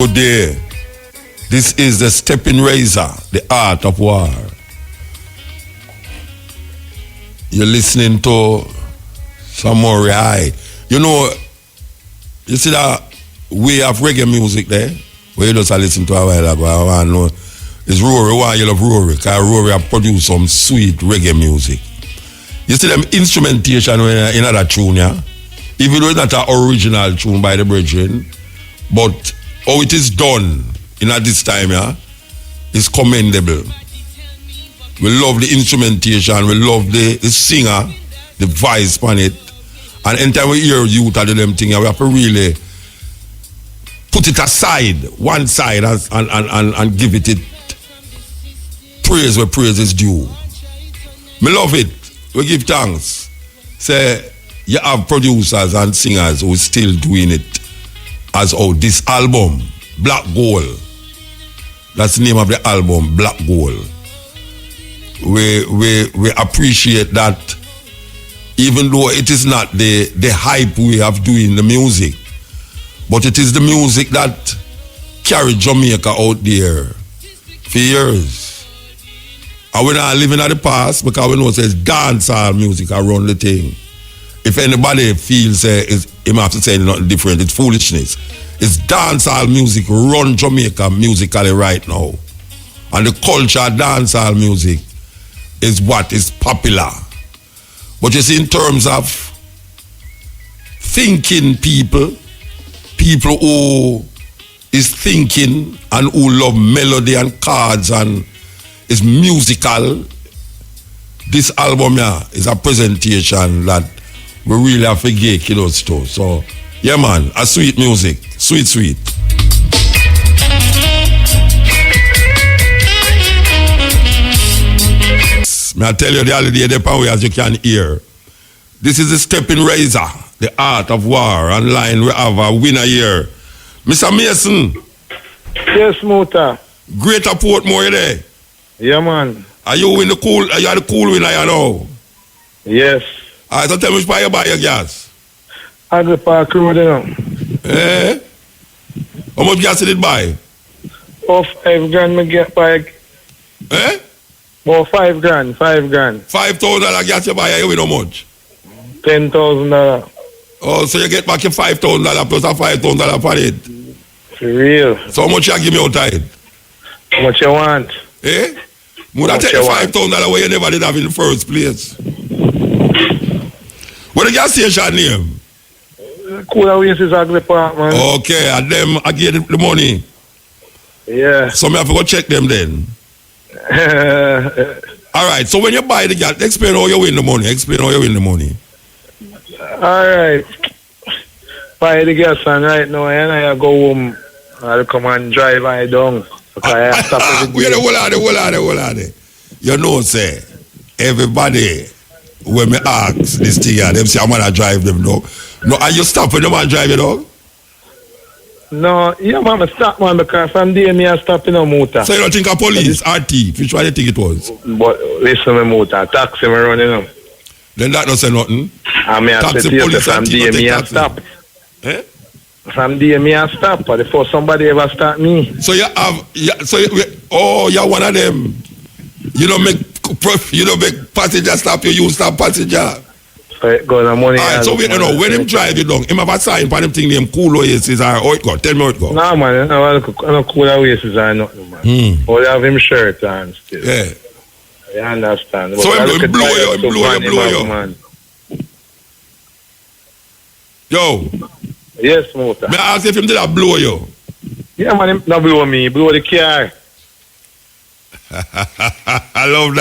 Good day. This is the Steppin Razor, the art of war. You're listening to some more high. You know, you see that way of reggae music there? Where you just listen to a while ago. I want to know. It's Rory. Why you love Rory? Because Rory have produced some sweet reggae music. You see them instrumentation in that tune, yeah? Even though it's not an original tune by the brethren, but how it is done in at this time, yeah, is commendable. We love the instrumentation, we love the singer, the voice on it. And anytime we hear youth do them thing, we have to really put it aside, one side, and give it praise where praise is due. Me love it. We give thanks. Say, you have producers and singers who are still doing it as this album, Black Gold. That's the name of the album, Black Gold. We appreciate that, even though it is not the hype we have doing the music, but it is the music that carried Jamaica out there for years. And we're not living at the past because we know it's dancehall music around the thing. If anybody feels him have to say nothing different, it's foolishness. It's dancehall music run Jamaica musically right now. And the culture of dancehall music is what is popular. But you see, in terms of thinking people who is thinking and who love melody and chords and is musical, this album here is a presentation that we really have to get kilos to. So, yeah, man, a sweet music. Sweet, sweet. May I tell you the other day, the power as you can hear. This is the Steppin Razor, the art of war. Online, we have a winner here. Mr. Mason. Yes, Muta. Greater Portmore there. Yeah, man. Are you in the cool? Are you the cool winner, you know? Yes. All right, so tell me which part you buy your gas. At the park road, you know. Eh? How much gas did it buy? Oh, 5 grand me get by. Eh? Oh, 5 grand, 5 grand. $5,000 gas you buy, you win how much? $10,000. Oh, so you get back your $5,000 plus a $5,000 for it. For real. So how much you give me outside? How much you want? Eh? Would I take the $5,000 where you never did have in the first place? What the gas station name? Cool Oasis Agri Park, man. Okay, and them I get the money. Yeah. So me have to go check them then. Alright, so when you buy the gas, explain how you win the money. Explain how you win the money. Alright. Buy the gas and right now and I go home. I'll come and drive I down. Okay, I stop every day. Hold on. You know, say, everybody when me ask this thing, them say I'm gonna drive them dog. No, are you stopping them and drive it dog? No, yeah, man, I stop, man, because from there, me I stop in a motor. So you don't think a police or thief? Which one you think it was? But listen, my motor, taxi me running them. Then that don't say nothing. And me I say to you, from there, me I stop. Eh? From there, me I stop, but before somebody ever start me. So you have, you're one of them. You don't make passenger stop you stop passenger. So it goes on money. Alright, so wait, when him drive you down, him have a sign for him thing named Cool Oasis or how it go? Tell me how it go. No, man, I don't Cool Oasis or nothing, man. All have him shirt on still. Yeah. You understand? So him blow you. Man. Yo. Yes, motor. May I ask if him did that blow you? Yeah, man, him not blow me, blow the car. I love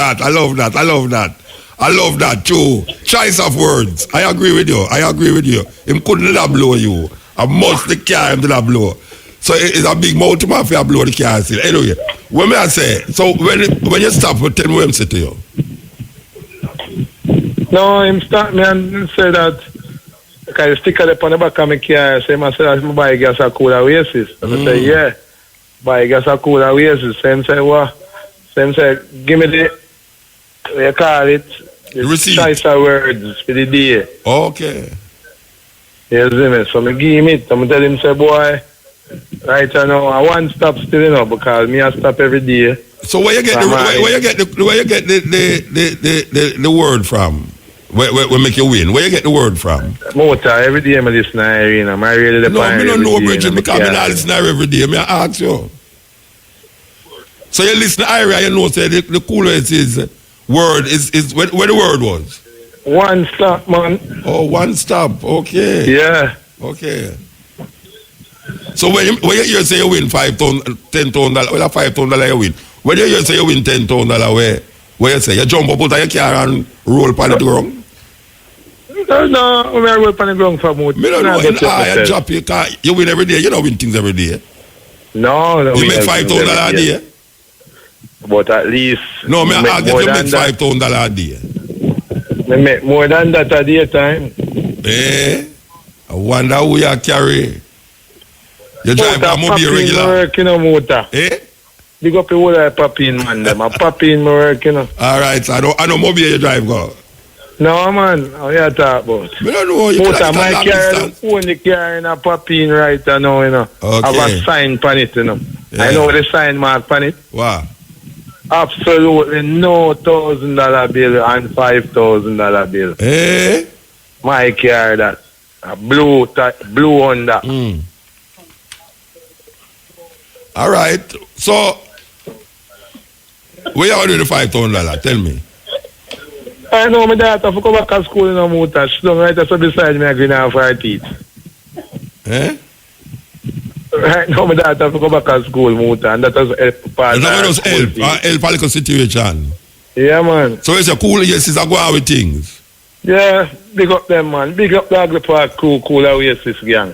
that too. Choice of words. I agree with you. Him couldn't let blow you. I must the car him did that blow. So it's a big mouth man for blow the car still. Anyway, when I say, so when you stop, tell me what him say to you. No, him start me and say that because he stick it on the back of my car. So I say that I buy gas a Cool Oasis. And I say, yeah, buy gas a Cool Oasis. So him say, what? So him say, give me the, what you call it? Receipt. Choice of words for the day. Okay. You see me? So I give him it. I'm tell him, say, boy, Right now, I want stop still, you know, because me I stop every day. So where you get the word from? Where make you win? Where you get the word from? Motor, every day I listen to Irene. I'm really the No, I don't know, Bridget, because I not listen to her every day. I ask you. So you listen to Irene, you know, say the coolest is word is where the word was? One stop, man. Oh, one stop. Okay. Yeah. Okay. So when you hear say you win $5,000, $10,000, well, $5,000 you win. When you hear say you win $10,000, where you say you jump up out of your car and roll upon the ground? No, I roll upon the ground for more. Me don't know. You drop your car. You win every day. You don't win things every day. No. You make $5,000 a day. But at least. No, me I get you make $5,000 a day. Me make more than that a day time. I wonder who you carry. You drive a mobile regular. Work, you know, motor. Big up the whole of Papin, man. Them a Papin work, you know. All right, so I know mobile you drive, go. No, man. How you talk about? I don't know. You motor, my car, only car in a Papin right now, you know. Okay. Have a sign on it, you know. Yeah. I know the sign mark on it. Wow. Absolutely no $1,000 bill and $5,000 bill. My car, that. A blue Honda. All right. So, where you do the $5,000? Tell me. I know my daughter for come back to school in a motor. She don't right so beside me agreeing on for her teeth. Right now my daughter for come back to school motor and that was part of help a little situation. Yeah, man. So it's a cool yes, is a go out with things. Yeah, big up them, man. Big up the Ugly Park crew, cool Oasis gang.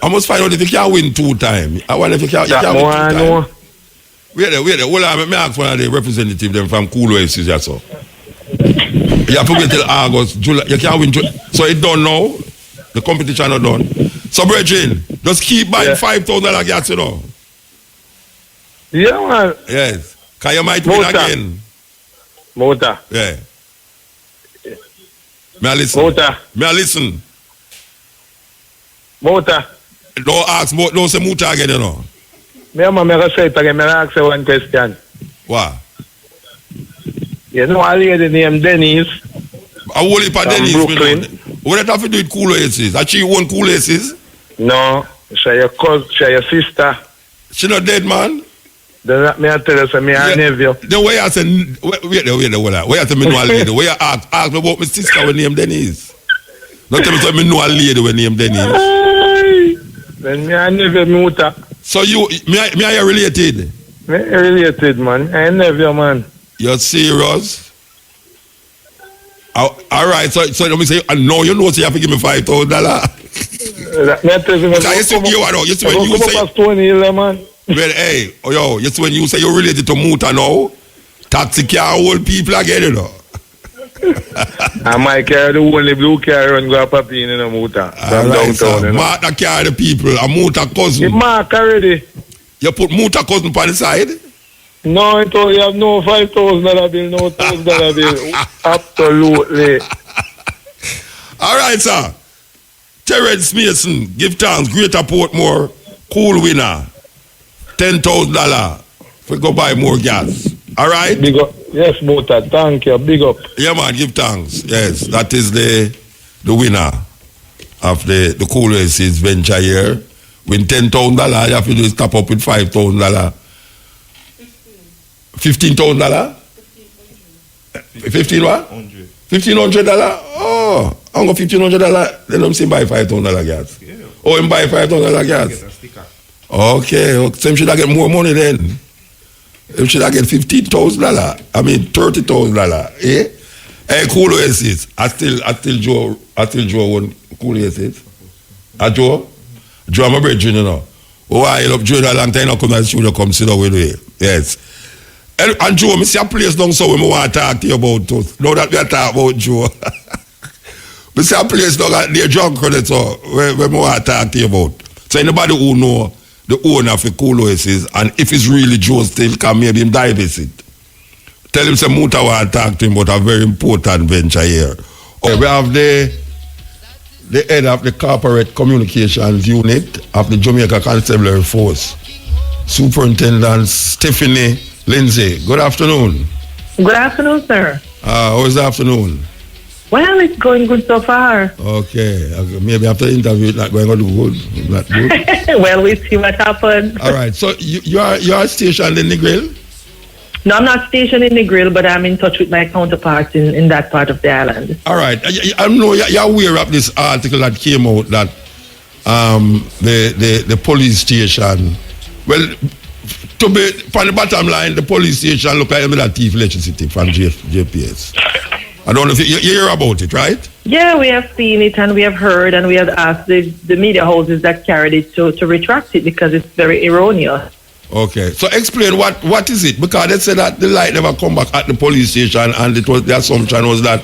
I must find out if you can win 2 times. I wonder if you can win 2 times. Wait there. Hold on, let me ask one of the representatives them from Cool Oasis, yeah, so. You have to wait till August, July. You can't win. So it done now. The competition not done. So, Bridget, just keep buying $5,000 gas, you know. Yeah, man. Yes. Because you might win again. Motor. Yeah. May I listen? Motor. May I listen? Motor. Don't say motor again, you know. Me say it again. I ask you one question. What? You know a lady named Denise? A whole heap of Denise. Brooklyn. What does that have to do with Cool Oasis? Has she own Cool Oasis? No. She your cousin, she your sister. She not dead, man? Then me I tell you, so me her nephew. Then where you say, wait, where you say me know a lady? Where you ask me about my sister when named Denise? Not tell me so me know a lady when named Denise. Then me her nephew, Muta. So me are you related? Me related, man. I nephew, man. You're serious? All right, so let me say, no, you know, so you have to give me $5,000. You see when you say, man. Well, hey, you see when you say you're related to Muta now, taxi car old people again, you know. And my car, the only blue car, and go up in a Muta. All right, so Mark the car, the people, a Muta cousin. Mark already. You put Muta cousin on the side? No, you have no $5,000 bill, no $1,000 bill. Absolutely. All right, sir. Terrence Mason, give thanks, Greater Portmore, cool winner. $10,000 for go buy more gas. All right? Big up. Yes, Mota. Thank you. Big up. Yeah, man, give thanks. Yes, that is the winner of the Cool Oasis venture here. Win $10,000, you have to do is top up with $5,000. $15,000? 15 what? $1,500? Oh, I'm going $1,500. Then I'm saying buy $5,000 gas. Yeah. Oh, I'm buy $5,000 gas. Okay, so him should I get more money then? Him should I get $15,000? I mean $30,000. Eh? Hey, Cool Oasis. I still Joe one Cool Oasis. Joe? Joe, I'm a brethren, you know. Oh, I love Joe a long time. I come to the studio, come sit down with me. Yes. And Joe, I see a place down so we want to talk to you about us. Now that we are talking about Joe. I see a place down there, drunk credit, so we want to talk to you about. So anybody who know the owner of the Cool Oasis, and if it's really Joe still, can maybe him divest it. Tell him some Muta want to talk to him about a very important venture here. Okay, we have the the head of the corporate communications unit of the Jamaica Constabulary Force, Superintendent Steppin Lindsay. Good afternoon. Good afternoon, sir. How is the afternoon? Well, it's going good so far. Okay. Maybe after the interview, it's not going to do good. Not good. Well, we'll see what happens. All right. So you are stationed in the grill? No, I'm not stationed in the grill, but I'm in touch with my counterparts in that part of the island. All right. I know you're aware of this article that came out that the police station, well, to be from the bottom line, the police station look like that thief electricity from JPS. I don't know if you hear about it, right? Yeah, we have seen it and we have heard and we have asked the media houses that carried it to retract it because it's very erroneous. Okay, so explain what is it? Because they said that the light never come back at the police station and it was the assumption was that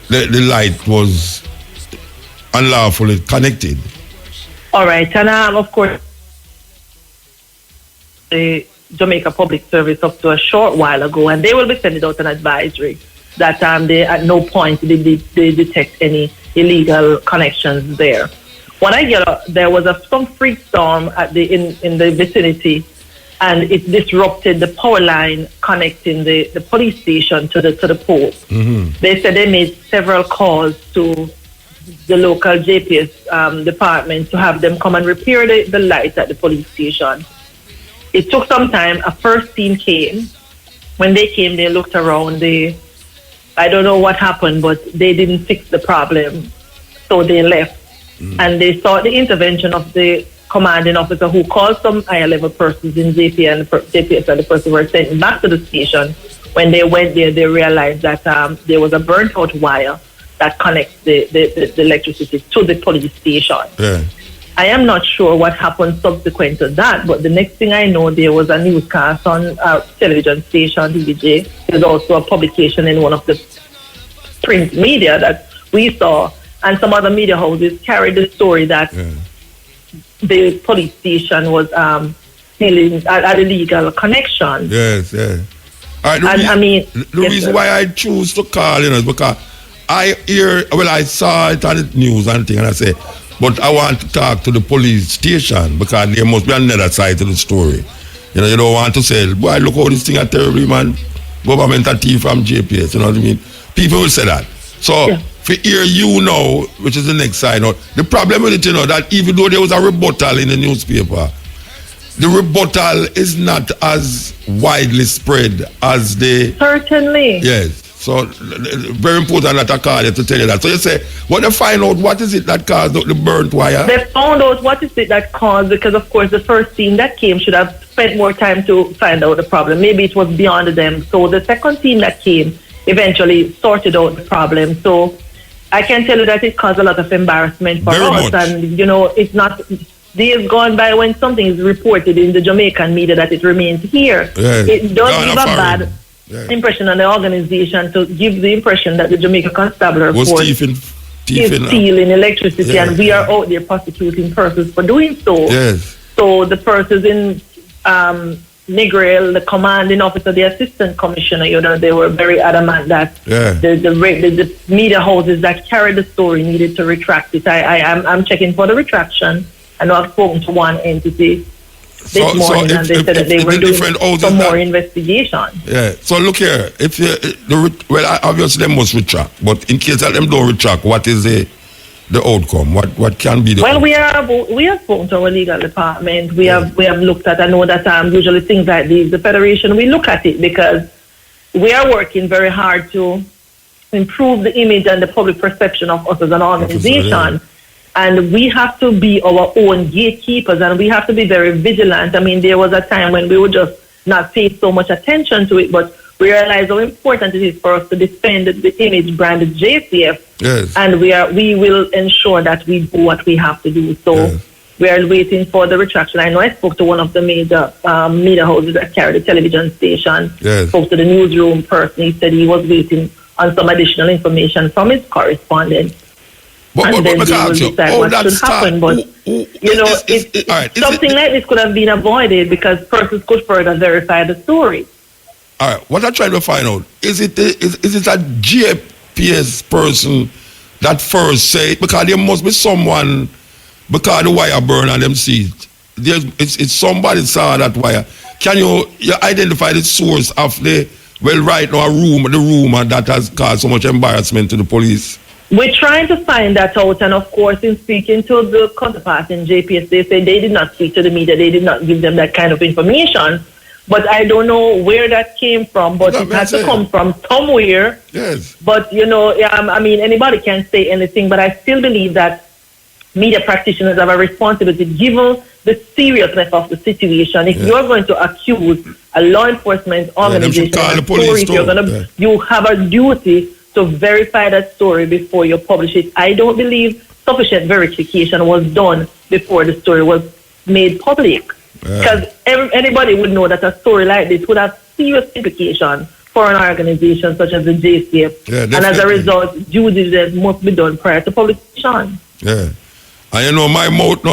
the light was unlawfully connected. All right, and of course, the Jamaica Public Service up to a short while ago, and they will be sending out an advisory that they at no point did they detect any illegal connections there. When I get up, there was some freak storm in the vicinity, and it disrupted the power line connecting the police station to the post. Mm-hmm. They said they made several calls to the local JPS department to have them come and repair the lights at the police station. It took some time. A first team came. When they came, they looked around. I don't know what happened, but they didn't fix the problem, so they left. And they saw the intervention of the commanding officer who called some higher level persons in JPS and the person were sent back to the station. When they went there, they realized that there was a burnt out wire that connects the electricity to the police station. Yeah. I am not sure what happened subsequent to that, but the next thing I know, there was a newscast on a television station, DJ. There's also a publication in one of the print media that we saw, and some other media houses carried the story that the police station was dealing at illegal connection. Yes, yes. All right, the reason why I choose to call, is because I saw it on the news and thing, and I say, but I want to talk to the police station because there must be another side to the story. You don't want to say, boy, look how this thing is terrible, man. Government a thief from JPS, you know what I mean? People will say that. So, for hear you now, which is the next side note, the problem with it, that even though there was a rebuttal in the newspaper, the rebuttal is not as widely spread as the... Certainly. Yes. So, very important that I call you to tell you that. So you say, what they find out, what is it that caused the burnt wire? They found out what is it that caused, because of course the first team that came should have spent more time to find out the problem. Maybe it was beyond them. So the second team that came eventually sorted out the problem. So I can tell you that it caused a lot of embarrassment for us. And, it's not... Days gone by when something is reported in the Jamaican media that it remains here. Yes. It does give a bad impression on the organization to give the impression that the Jamaica Constabulary Force is stealing electricity, and we are out there prosecuting persons for doing so. Yes. So the persons in Negril, the commanding officer, the assistant commissioner, they were very adamant that the media houses that carried the story needed to retract it. I'm checking for the retraction. I know I've spoken to one entity this morning, and they said that they were doing some more investigation. Yeah. So look here, obviously they must retract, but in case that them don't retract, what is the outcome? What can be the outcome? We have spoken to our legal department. We have looked at. I know that usually things like these, the federation, we look at it because we are working very hard to improve the image and the public perception of us as an organization. And we have to be our own gatekeepers, and we have to be very vigilant. I mean, there was a time when we would just not pay so much attention to it, but we realize how important it is for us to defend the image brand JCF. Yes. And we will ensure that we do what we have to do. So we are waiting for the retraction. I know I spoke to one of the major media houses that carry the television station. Yes. Spoke to the newsroom person. He said he was waiting on some additional information from his correspondent. But then we will decide what should happen. But, something like this could have been avoided because persons could further verify the story. All right. What I'm trying to find out, is it a JPS person that first say, because there must be someone, because the wire burn and them see it. It's somebody saw that wire. Can you identify the source of the, well, right now, the rumor that has caused so much embarrassment to the police? We're trying to find that out, and of course, in speaking to the counterpart in JPS, they say they did not speak to the media, they did not give them that kind of information. But I don't know where that came from, but it had to come from somewhere. Yes. But, I mean, anybody can say anything, but I still believe that media practitioners have a responsibility, given the seriousness of the situation. If you're going to accuse a law enforcement organization of a story, you have a duty to verify that story before you publish it. I don't believe sufficient verification was done before the story was made public. Because anybody would know that a story like this would have serious implications for an organization such as the JCF. Yeah, and as a result, due diligence must be done prior to publication. Yeah. And my mouth,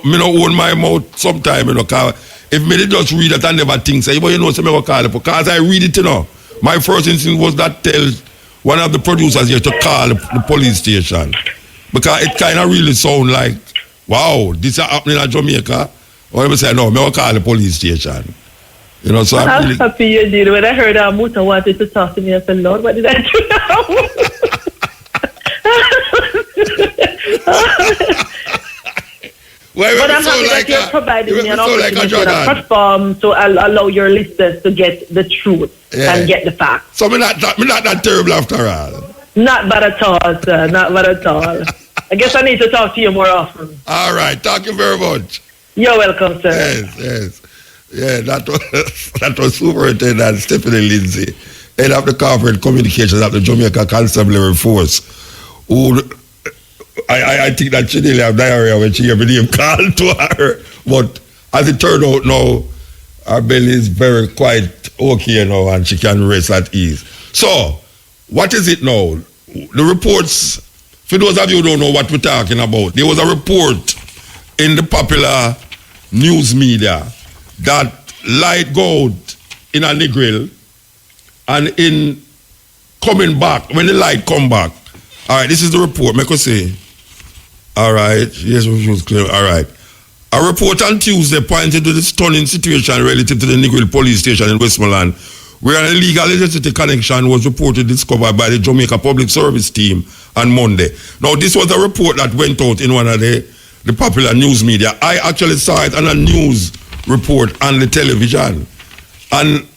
me no own my mouth sometime, cause if me just read it and never think, say, but so me go call it. Because I read it, my first instinct was that tell one of the producers here to call the police station. Because it kind of really sound like, wow, this is happening in Jamaica. Or I say, no, me go call the police station. So I'm really happy you did. When I heard Muta wanted to talk to me, I said, Lord, what did I do now? But I'm happy that you're providing me an opportunity, a platform to allow your listeners to get the truth and get the facts. So me not that terrible after all. Not bad at all, sir. Not bad at all. I guess I need to talk to you more often. All right. Thank you very much. You're welcome, sir. Yes. Yeah, that was Superintendent Steppin Lindsay, head of the corporate communications of the Jamaica Constabulary Force, who I think that she didn't have diarrhea when she heard my name called to her. But as it turned out now, her belly is very quite okay now and she can rest at ease. So, what is it now? The reports, for those of you who don't know what we're talking about, there was a report in the popular news media that light go out in a Negril and in coming back, when the light come back, all right, this is the report, make us say. All right, yes, was clear. All right. A report on Tuesday pointed to the stunning situation relative to the Negril police station in Westmoreland, where an illegal electricity connection was reportedly discovered by the Jamaica Public Service team on Monday. Now, this was a report that went out in one of the popular news media. I actually saw it on a news report on the television. And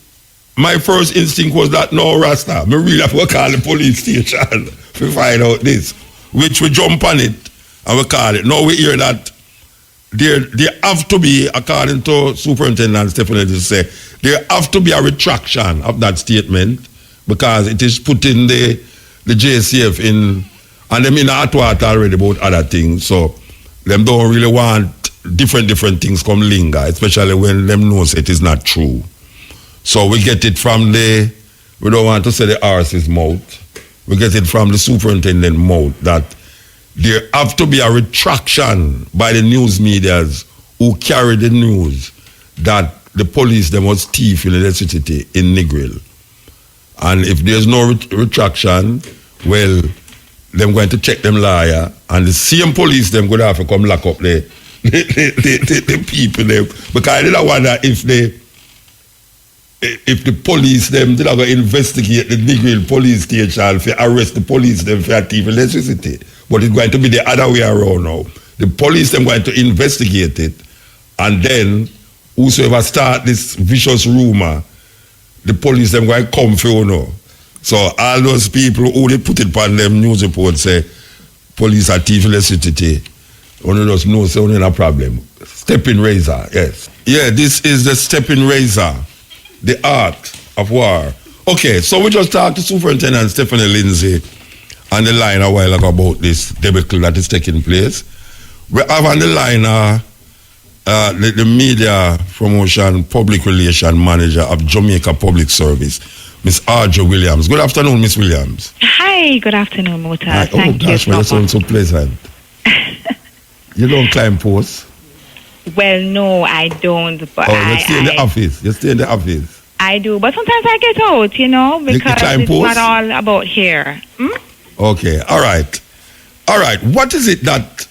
my first instinct was that, no, Rasta, me really have to call the police station to find out this, which we jump on it and we call it. Now we hear that there have to be, according to Superintendent Steppin, say, there have to be a retraction of that statement because it is putting the JCF in, and them in hot water already about other things. So them don't really want different things come linger, especially when them knows it is not true. So we get it from we don't want to say the horse's mouth, we get it from the superintendent mouth that there have to be a retraction by the news medias who carry the news that the police, them was thief in electricity in Negril. And if there's no retraction, well, them going to check them liar, and the same police them going to have to come lock up the people there. Because I did wonder if the police them did go investigate the Negril police station to arrest the police them for thief electricity. But it's going to be the other way around now. The police them going to investigate it, and then whosoever start this vicious rumor, the police them going to come for you know. So all those people who they put it on them news reports say police are thief electricity. Only just know say only a problem. Steppin razor, yes. Yeah, this is the Steppin razor, the art of war. Okay, so we just talked to Superintendent Steppin Lindsay on the line a while ago about this debacle that is taking place. We have on the line the media promotion public relation manager of Jamaica Public Service, Miss Audrey Williams. Good afternoon, Miss Williams. Hi, good afternoon, Muta. Thank you. Oh gosh, that sounds so pleasant. You don't climb posts? Well, no, I don't. But you stay in the office. You stay in the office. I do, but sometimes I get out, because it's not all about here. Okay, all right. All right. What is it that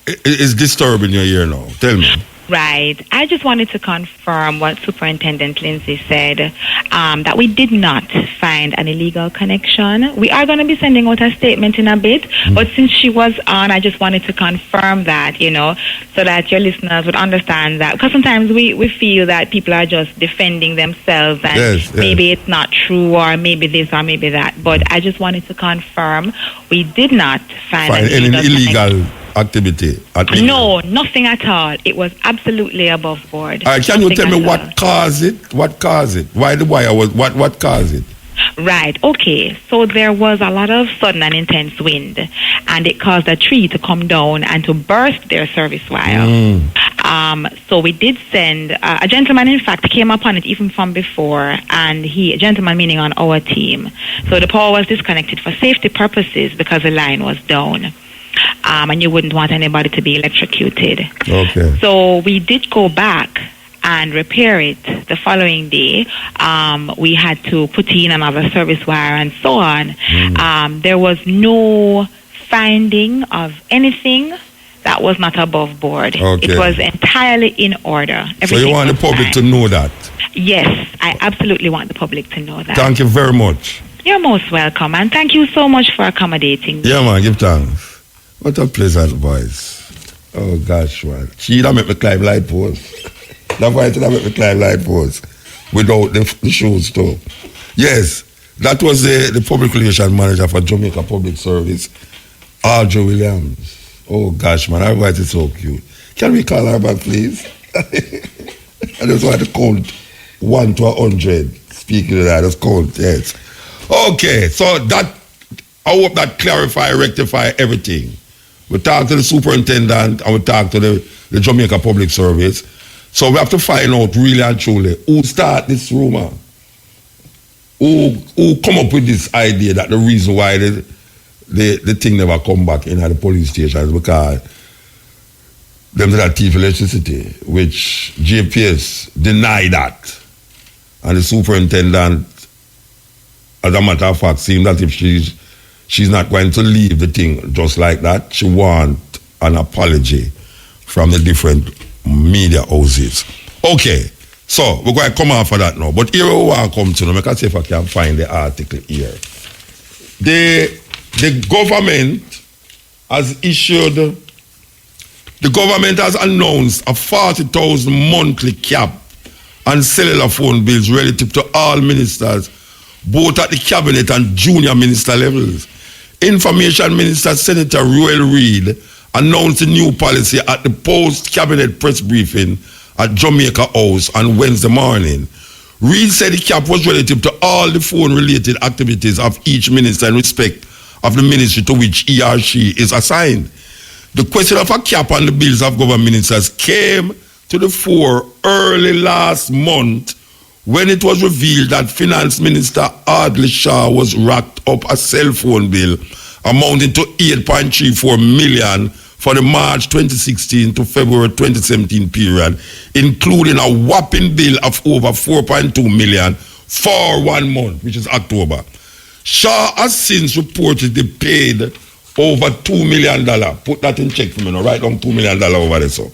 is disturbing your ear now? Tell me. Right. I just wanted to confirm what Superintendent Lindsay said, that we did not find an illegal connection. We are going to be sending out a statement in a bit, but since she was on, I just wanted to confirm that, so that your listeners would understand that. Because sometimes we feel that people are just defending themselves and maybe it's not true or maybe this or maybe that. But I just wanted to confirm we did not find any illegal activity. No, nothing at all. It was absolutely above board. All right, can you tell me what caused it? What caused it? Why the wire was? What caused it? Right. Okay. So there was a lot of sudden and intense wind, and it caused a tree to come down and to burst their service wire. So we did send a gentleman. In fact, came upon it even from before, and a gentleman meaning on our team. So the power was disconnected for safety purposes because the line was down. And you wouldn't want anybody to be electrocuted. Okay. So we did go back and repair it the following day. We had to put in another service wire and so on. There was no finding of anything that was not above board. Okay. It was entirely in order. So you want the public to know that? Yes, I absolutely want the public to know that. Thank you very much. You're most welcome, and thank you so much for accommodating me. Yeah, man, give thanks. What a pleasant voice. Oh, gosh, man. She that make me climb light post. That voice that make me climb light post without the shoes, too. Yes, that was the public relations manager for Jamaica Public Service, Audrey Williams. Oh, gosh, man, her voice is so cute. Can we call her back, please? I just want to count 1 to 100. Speaking of that, just count, yes. Okay, so that, I hope that clarify, rectify everything. We talk to the superintendent and we talk to the Jamaica Public Service. So we have to find out really and truly who started this rumor. Who come up with this idea that the reason why the thing never come back in at the police station is because them did that thief electricity, which JPS denied that. And the superintendent, as a matter of fact, seemed that if she's not going to leave the thing just like that. She wants an apology from the different media houses. Okay, so we're going to come off of that now. But here we want to come to now. Let me see if I can find the article here. The government has announced a 40,000 monthly cap on cellular phone bills relative to all ministers, both at the cabinet and junior minister levels. Information Minister Senator Roel Reid announced a new policy at the post-cabinet press briefing at Jamaica House on Wednesday morning. Reid said the cap was relative to all the phone-related activities of each minister in respect of the ministry to which he or she is assigned. The question of a cap on the bills of government ministers came to the fore early last month when it was revealed that Finance Minister Audley Shaw was racked up a cell phone bill amounting to 8.34 million for the March 2016 to February 2017 period, including a whopping bill of over 4.2 million for 1 month, which is October. Shaw has since reportedly paid over $2 million. Put that in check for me now. Write down $2 million over there, so.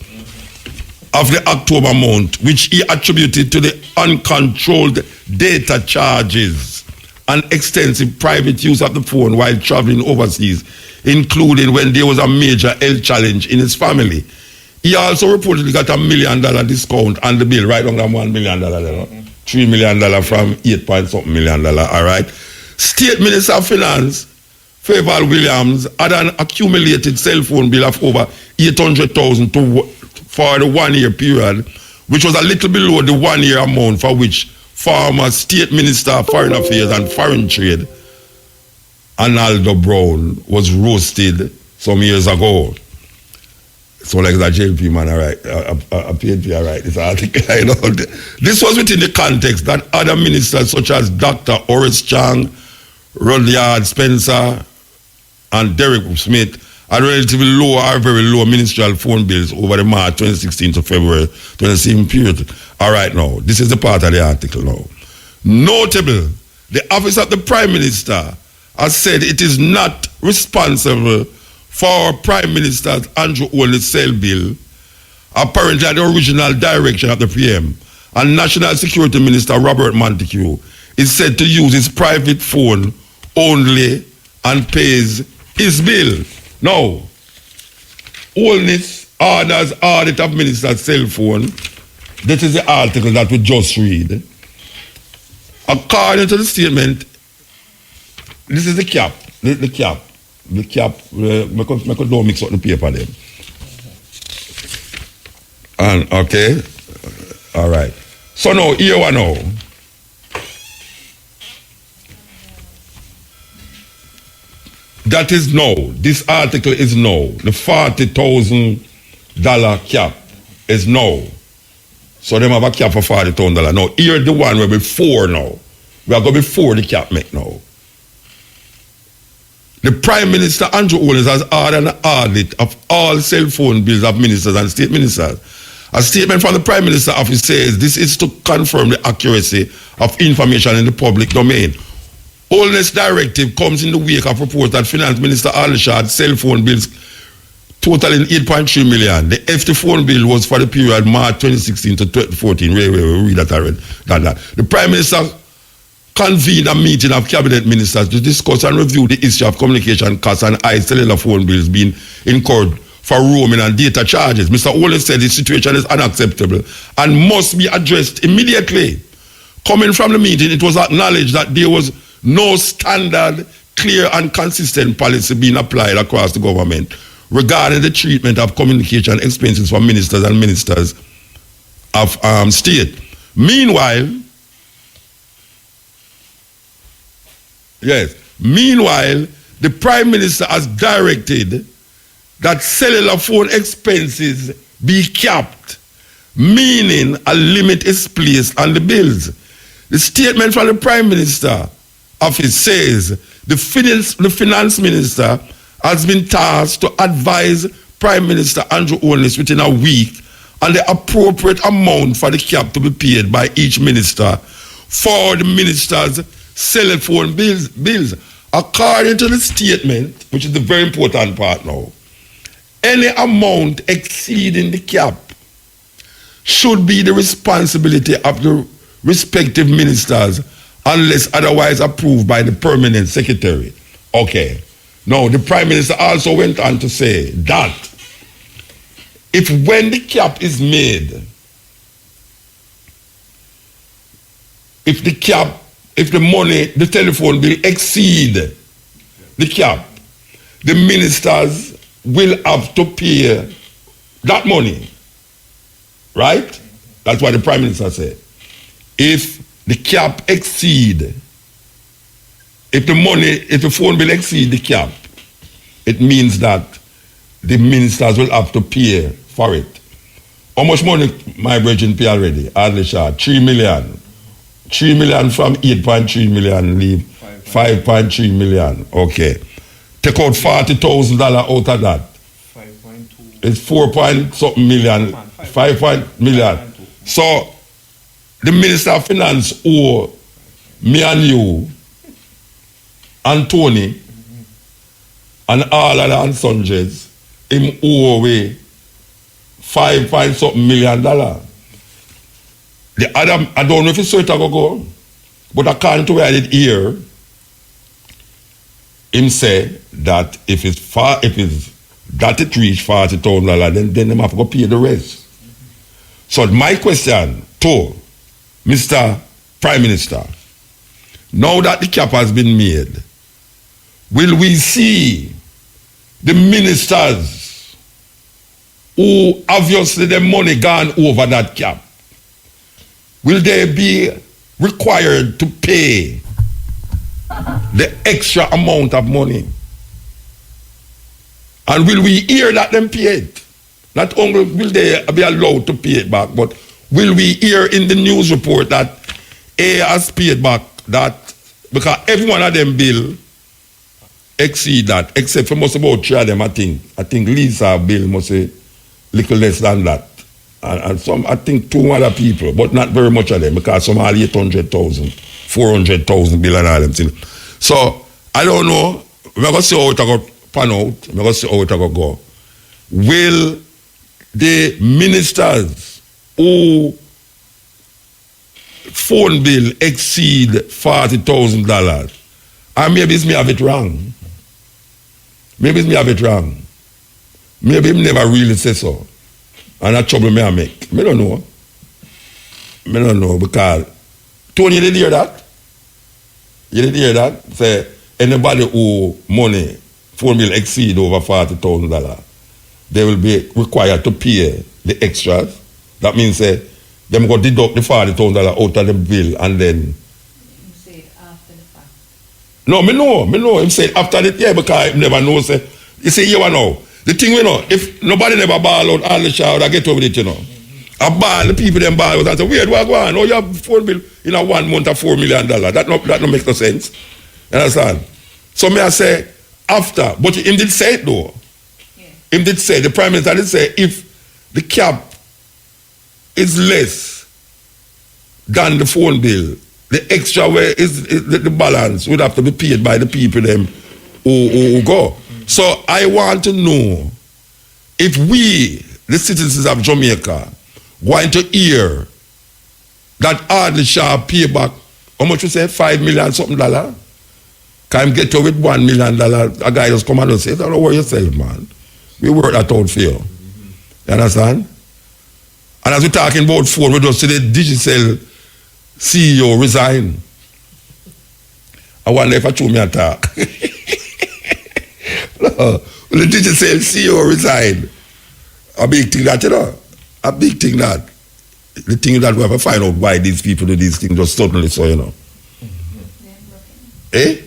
Of the October month, which he attributed to the uncontrolled data charges and extensive private use of the phone while traveling overseas, including when there was a major health challenge in his family. He also reportedly got $1 million discount on the bill, right on that $1 million, $3 million from 8-point-something million, all right? State Minister of Finance, Favour Williams, had an accumulated cell phone bill of over $800,000 for the 1 year period, which was a little below the 1 year amount for which former State Minister of Foreign Affairs and Foreign Trade, Arnaldo Brown, was roasted some years ago. So like that JLP man, all right, a PNP, all right, this article, I know. This was within the context that other ministers such as Dr. Horace Chang, Rudyard Spencer, and Derek Smith had relatively low or very low ministerial phone bills over the March 2016 to February 2017 period. All right, now, this is the part of the article now. Notable, the Office of the Prime Minister has said it is not responsible for Prime Minister Andrew Olney's sale bill, apparently at the original direction of the PM, and National Security Minister Robert Montague is said to use his private phone only and pays his bill. Now, Olney's orders audit of minister's cell phone. This is the article that we just read. According to the statement, this is the cap. The cap. I could don't mix up the paper then. And okay. All right. So now, here we know. That is no. This article is no. The $40,000 cap is no. So them have a cap for $40,000. Now, here the one where before now. We are going before the cap make now. The Prime Minister Andrew Olney has ordered an audit of all cell phone bills of ministers and state ministers. A statement from the Prime Minister's office says this is to confirm the accuracy of information in the public domain. Olney's directive comes in the wake of reports that Finance Minister Alishad's cell phone bills totaling 8.3 million. The FT phone bill was for the period March 2016 to 2014. We read that already. The Prime Minister convened a meeting of cabinet ministers to discuss and review the issue of communication costs and high cellular phone bills being incurred for roaming and data charges. Mr. Olney said the situation is unacceptable and must be addressed immediately. Coming from the meeting, it was acknowledged that there was no standard, clear and consistent policy being applied across the government regarding the treatment of communication expenses for ministers and ministers of state. Meanwhile, the Prime Minister has directed that cellular phone expenses be capped, meaning a limit is placed on the bills. The statement from the Prime Minister office says the finance minister has been tasked to advise Prime Minister Andrew Olney within a week on the appropriate amount for the cap to be paid by each minister for the minister's cell phone bills. According to the statement, which is the very important part now, any amount exceeding the cap should be the responsibility of the respective ministers unless otherwise approved by the permanent secretary. Okay. Now, the Prime Minister also went on to say that if when the cap is made, if the money, the telephone bill exceed the cap, the ministers will have to pay that money. Right? That's what the Prime Minister said. If the cap exceed, if the phone bill exceed the cap, it means that the ministers will have to pay for it. How much money my brethren pay already? Hardly short. 3 million. 3 million from 8.3 million leave 5.3 million. Okay. Take out $40,000 out of that. 5.2. It's 4 point something million. 5 million. So the Minister of Finance owe me and you and Tony and all of the sundries, him owe away 5 point something million dollar. The other, I don't know if it's so it go, but according to where I did hear, him say that if it reach $40,000, then they have to go pay the rest. So my question to Mr. Prime Minister, now that the cap has been made, will we see the ministers who obviously their money gone over that cap, will they be required to pay the extra amount of money? And will we hear that them pay it? Not only will they be allowed to pay it back, but will we hear in the news report that A has paid back that, because every one of them bill exceed that, except for most about 3 of them, I think Lisa bill must say little less than that. And some, I think 2 other people, but not very much of them, because some are 800,000, 400,000 bill and all them things. So, I don't know, we're going to see how it will pan out, I'm going to see how it will go. Will the ministers who phone bill exceed $40,000? And maybe it's me have it wrong. Maybe it's me have it wrong. Maybe him never really say so. And that trouble me I make. Me don't know. Me don't know because Tony, you did hear that? You did hear that? Say anybody who money phone bill exceed over $40,000, they will be required to pay the extras. That means say them go deduct the $40,000 out of the bill and then. You say it after the fact. No, me know. Him say after the because I never know. Say you see you know. The thing we know, if nobody never ball out all the shout, I get over it, you know. I ball, the people them ball out and say, weird, what go on? Oh, you have phone bill in a 1 month of $4 million. That no make no sense. You understand? So me I say after, but him did say it though. Yeah. Him did say, the Prime Minister did say if the cap is less than the phone bill, the extra way is the balance would have to be paid by the people them who go. So I want to know if we, the citizens of Jamaica, want to hear that Adley Shah pay back, how much you say, $5 million something dollar? Can get to with $1 million. A guy just come and say, don't worry yourself, man. We work that out for you. You understand? And as we're talking about phone, we just see the digital CEO resign. I wonder if I chew me a talk. No, the digital CEO resign. A big thing that, you know. A big thing that. The thing that we have to find out why these people do these things just suddenly so, you know. Eh?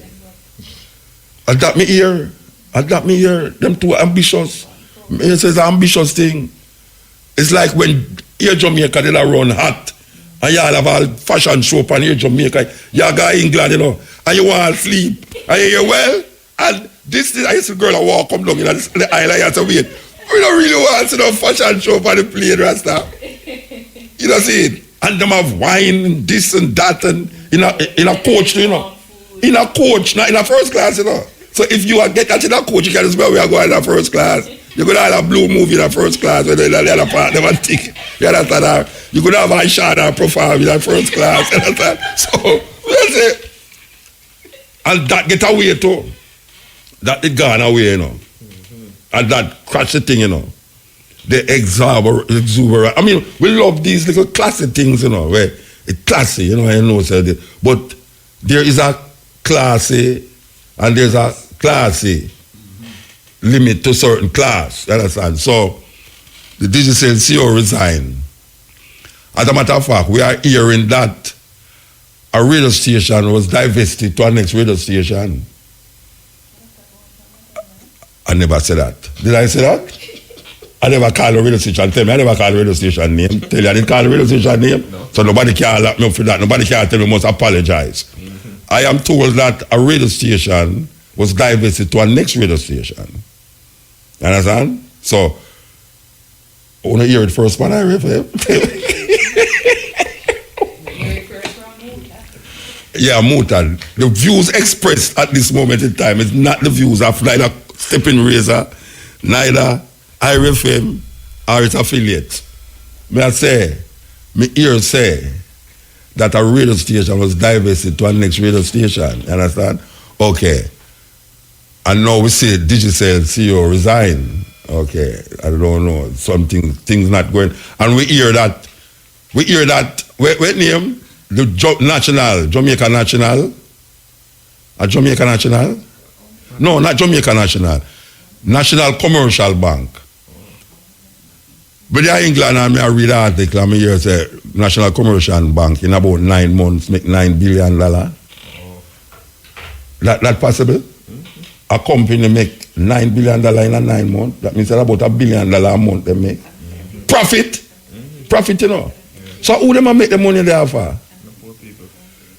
And that me hear, them too ambitious. It says ambitious thing. It's like when here Jamaica they run hot and y'all have all fashion show up and here Jamaica, y'all go England, you know, and you want to sleep. And you hear, well, and this I used to girl I walk come down in the island and say, wait, we don't really want to see no fashion show up on the plane, Rasta. You know, see it? And them have wine and this and that and in a coach, you know. In a coach, not in a first class, you know. So if you get that in a coach, you can just we are going in a first class. You could have a blue movie in a first class where the other part never tick. You understand? You could have a shot and profile in a first class. You understand? So that's it. And that get away too. That it gone away, you know. And that crash the thing, you know. The exuberant. I mean, we love these little classy things, you know, where it's classy, you know, so but there is a classy and there's a classy limit to certain class, you understand? So the digital CEO resigned. As a matter of fact, we are hearing that a radio station was divested to our next radio station. I never said that. Did I say that? I never called the radio station. Tell me, I never called the radio station name. Tell you, I didn't call the radio station name. No. So nobody can lock me up for that. Nobody can tell me I must apologize. Mm-hmm. I am told that a radio station was divested to our next radio station. You understand? So, I want to hear it first, man. I hear it. Yeah, Muta. The views expressed at this moment in time is not the views of neither Steppin Razor, neither IRFM or its affiliates. Me hear say that a radio station was divested to our next radio station. You understand? Okay. And now we see Digicel CEO resign. Okay. I don't know. Things not going. And we hear that, what name? The Jamaica National. A Jamaica National? No, not Jamaica National. National Commercial Bank. But in England, I read an article, and I hear say National Commercial Bank in about 9 months make $9 billion. That possible? Mm-hmm. A company make $9 billion in a 9 months. That means about $1 billion a month they make. Mm-hmm. Profit, you know. Mm-hmm. So who them make the money there for?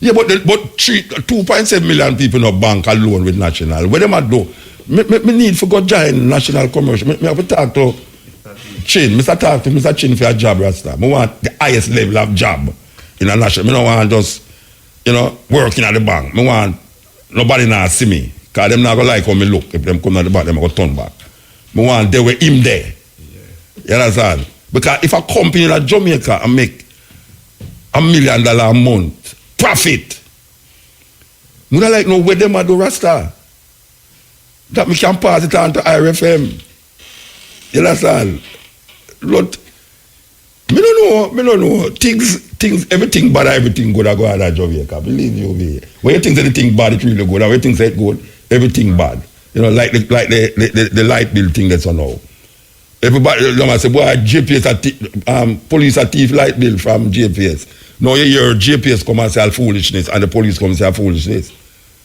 Yeah, but 2.7 million people in a bank alone with National. What them do? Me need to go join National Commercial. Me have to talk to Chin. Mr. Talk to Mr. Chin for a job, Rasta. I want the highest level of job in a national. I don't want just, working at the bank. I want nobody now see me. Because them not going to like how me look. If them come at the back, them going to turn back. Me want they were him there. You understand? Because if a company like Jamaica and make $1 million a month profit, me not like no where them a do Rasta. That me can pass it on to IRFM. You understand? Lord, me don't know. Things, everything bad, everything good I go out of Jamaica. Believe you me. When you think anything bad, it's really good. And when you think it's good, everything bad. You know, like the light bill thing that's on now. Everybody, you know, say, boy, JPS, police a thief light bill from JPS. Now you hear JPS come and say foolishness, and the police come and say foolishness.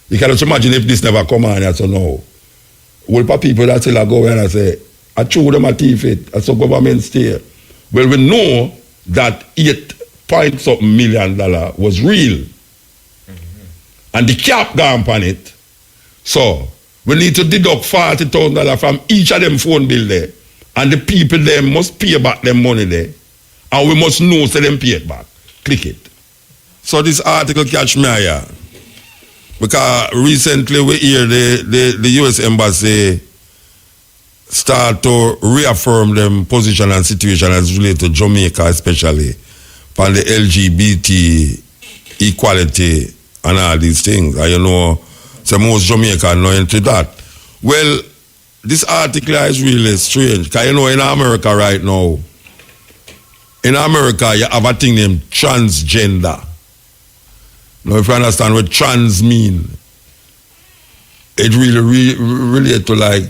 You cannot imagine if this never come on, so no. Well, for people that still go and I say, I chew them a thief it, I saw government stay. Well, we know that $8 million was real. And the cap gone on it. So, we need to deduct $40,000 from each of them phone bill there. And the people there must pay back them money there. And we must know so them pay it back. Click it. So this article catch me here. Because recently we hear the US Embassy start to reaffirm them position and situation as related to Jamaica, especially on the LGBT equality and all these things. And you know, so most Jamaicans know into that. Well, this article is really strange. Because you know, in America right now, in America, you have a thing named transgender. Now, if you understand what trans mean, it really relate to like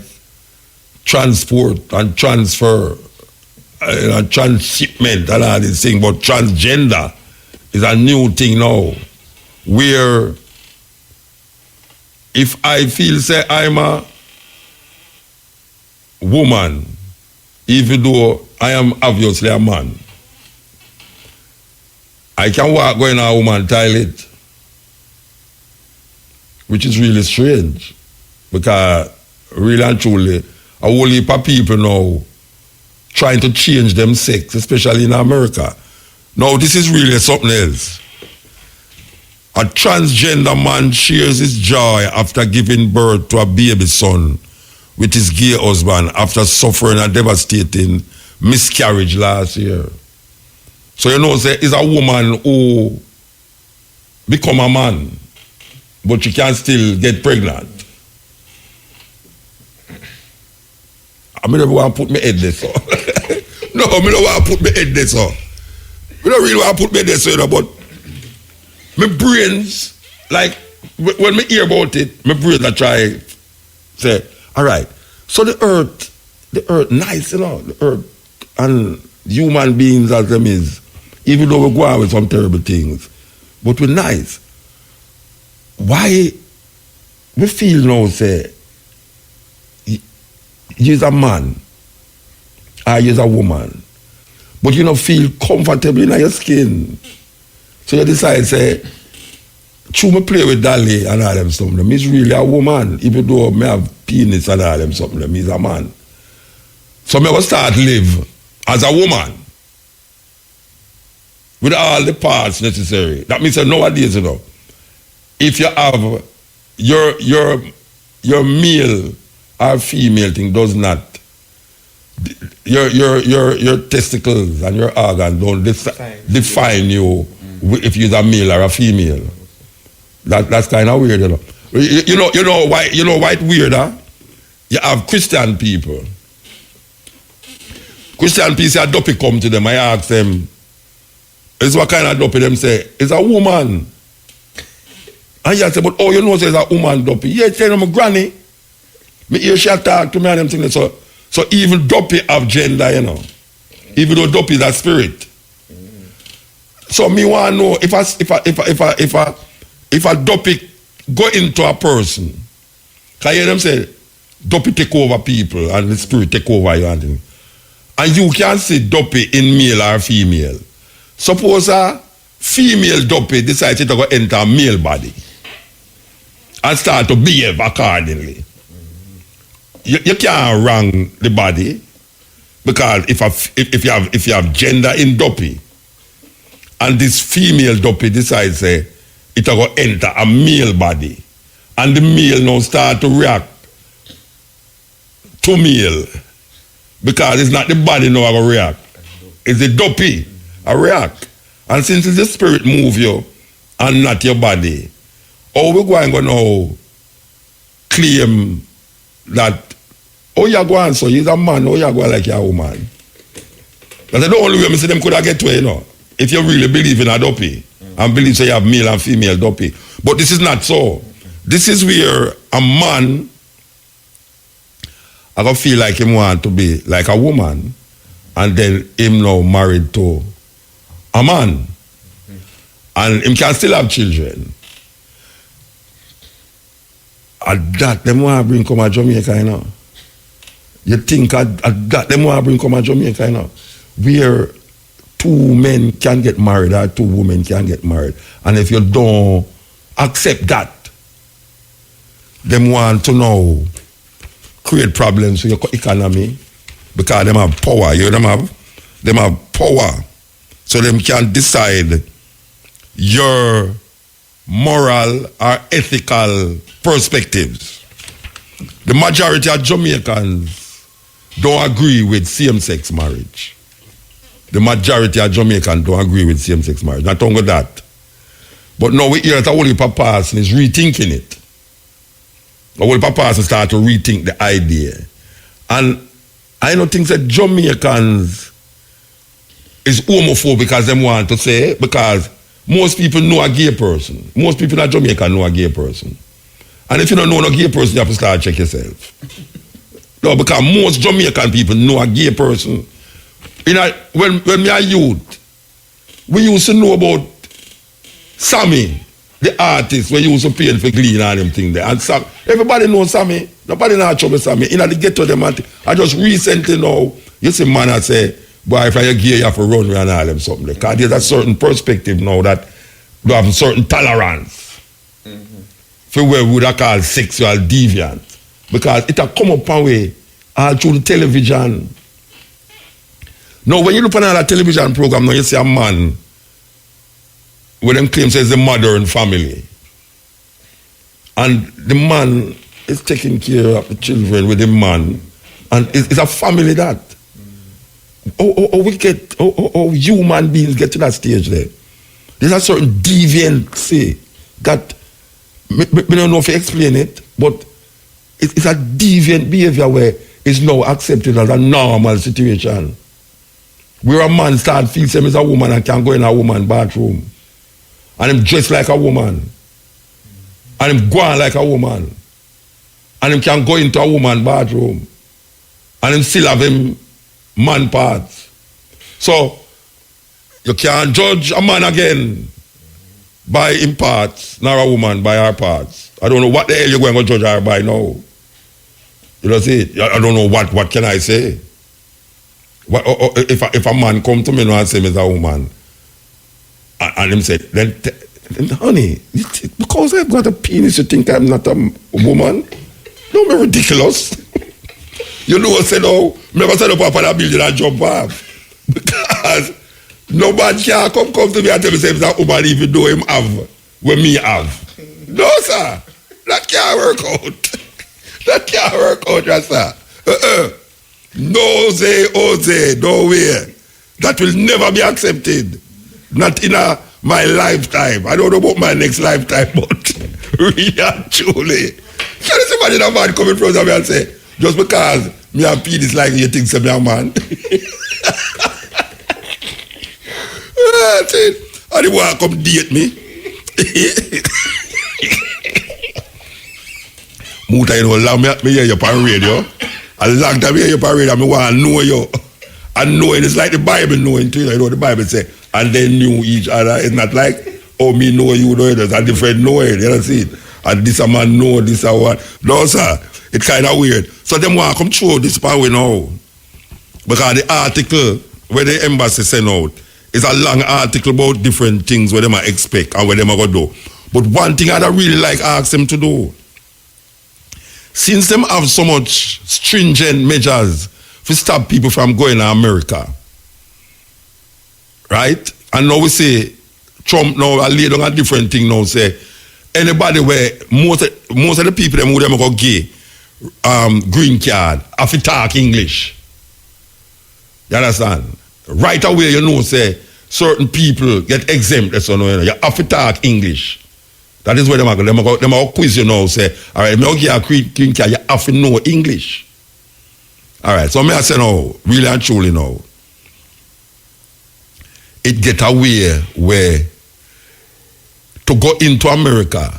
transport and transfer and transshipment and all these things. But transgender is a new thing now, where if I feel say I'm a woman, even though I am obviously a man, I can walk going to a woman toilet, which is really strange, because really and truly, a whole heap of people now trying to change them sex, especially in America. Now, this is really something else. A transgender man shares his joy after giving birth to a baby son with his gay husband after suffering a devastating miscarriage last year. So you know, say, it's a woman who become a man, but she can still get pregnant. I don't want to put my head there, so. No, I don't want to put my head there, so. I don't really want to put my head there, so, but my brains, like, when I hear about it, my brains I try say, all right, so the earth, nice, you know, the earth, and human beings as them is, even though we go on with some terrible things, but we're nice. Why we feel now, say, you're a man, or you're a woman, but you don't feel comfortable in your skin. So you decide, say, true, me play with Dolly and all them something. He's really a woman, even though I have penis and all them something. He's a man. So I will start live as a woman with all the parts necessary. That means that nowadays, you know, if you have your male or female thing does not, your testicles and your organ don't define you if you're a male or a female. That's kind of weird, you know. You know why it's weird, huh? You have Christian people. Christian people say a dopey come to them. I ask them, is what kind of dopey them say? It's a woman. And you say, but oh, you know, say it's a woman dopey. Yeah, tell them, granny. Me hear she talk to me and them things. So even dopey have gender, you know. Even though dopey is a spirit. So me want to know if a dopey go into a person, can you hear them say, dopey take over people and the spirit take over you and things. And you can see dopey in male or female. Suppose a female dopey decides to go enter a male body and start to behave accordingly. You can't wrong the body, because if you have gender in dopey and this female dopey decides it will enter a male body And the male now start to react to male. Because it's not the body now that react. It's the dopey that react. And since it's the spirit move you and not your body, how we going to now claim that, oh, you're going so he's a man, oh, you're going like you're a woman. That's the only way I see them could have get to it, you know. If you really believe in a dopey and believe so you have male and female dopey. But this is not so. This is where a man I gonna feel like him want to be like a woman, and then him now married to a man, and him can still have children. At that, them want to bring come a Jamaica, you know. You think at that, them want to bring come a Jamaica, you know, where 2 men can get married or 2 women can get married, and if you don't accept that, them want to know. Create problems for your economy because them have power. You know, them have power, so them can decide your moral or ethical perspectives. The majority of Jamaicans don't agree with same-sex marriage. The majority of Jamaicans don't agree with same-sex marriage. Not only that, but now we hear that a whole heap of person is rethinking it. Well, Papa start to rethink the idea. And I don't think that Jamaicans is homophobic because they want to say, because most people know a gay person. Most people in Jamaica know a gay person. And if you don't know a gay person, you have to start check yourself. No, because most Jamaican people know a gay person. When we are youth, we used to know about Sammy, the artist when you used to pay for clean and them thing there. And Sam, everybody knows Sammy. Nobody know trouble Sammy. In the ghetto them and I just recently know, you see man I say, boy, if you're gay, you have to run and all them something. Because there's a certain perspective now that you have a certain tolerance for what we would call sexual deviant. Because it will come up and way all through the television. Now when you look at a television program, now you see a man where them claim says the modern family. And the man is taking care of the children with the man. And it's a family that. How human beings get to that stage there. There's a certain deviancy that, I don't know if you explain it, but it's a deviant behavior where it's now accepted as a normal situation. Where a man starts feels him as a woman and can go in a woman's bathroom. And him dressed like a woman. And him go on like a woman. And him can go into a woman's bathroom. And him still have him man parts. So, you can't judge a man again by him parts, nor a woman by her parts. I don't know what the hell you're going to judge her by now. You know see? I don't know what can I say. If a man come to me now and say me as a woman, and him say, then honey, because I've got a penis, you think I'm not a woman? Don't be ridiculous. You know what I said, oh, never set up a building and jump off. Because nobody can come to me and tell me say that woman even though him have what me have. No, sir. That can't work out. That can't work out, yes, sir. No, say, no way. That will never be accepted. Not in my lifetime. I don't know about my next lifetime, but really and truly. Can you see imagine a man coming from somewhere and say, just because me have penis like you think so me a man? And he want to come date me. Muta, you know, long me hear you on radio. A long time me hear you on radio, I want to know you. And knowing it's like the Bible knowing too. You know the Bible say, and they knew each other. It's not like, oh, me know you know. There's a different knowing. You know see? And this a man know, this a one. No, sir. It's kind of weird. So them want to come through this power now. Because the article where the embassy sent out is a long article about different things where they might expect and where they might go do. But one thing I'd really like ask them to do, since them have so much stringent measures to stop people from going to America, right? And now we say Trump now laid on a different thing now, say anybody where most of the people them who them go gay green card have to talk English. You understand? Right away, you know, say certain people get exempt. So you have to talk English. That is where them go quiz you now. Say, all right, me give a green card. You have to know English. All right. So me I say now, really and truly now, it get away where to go into America,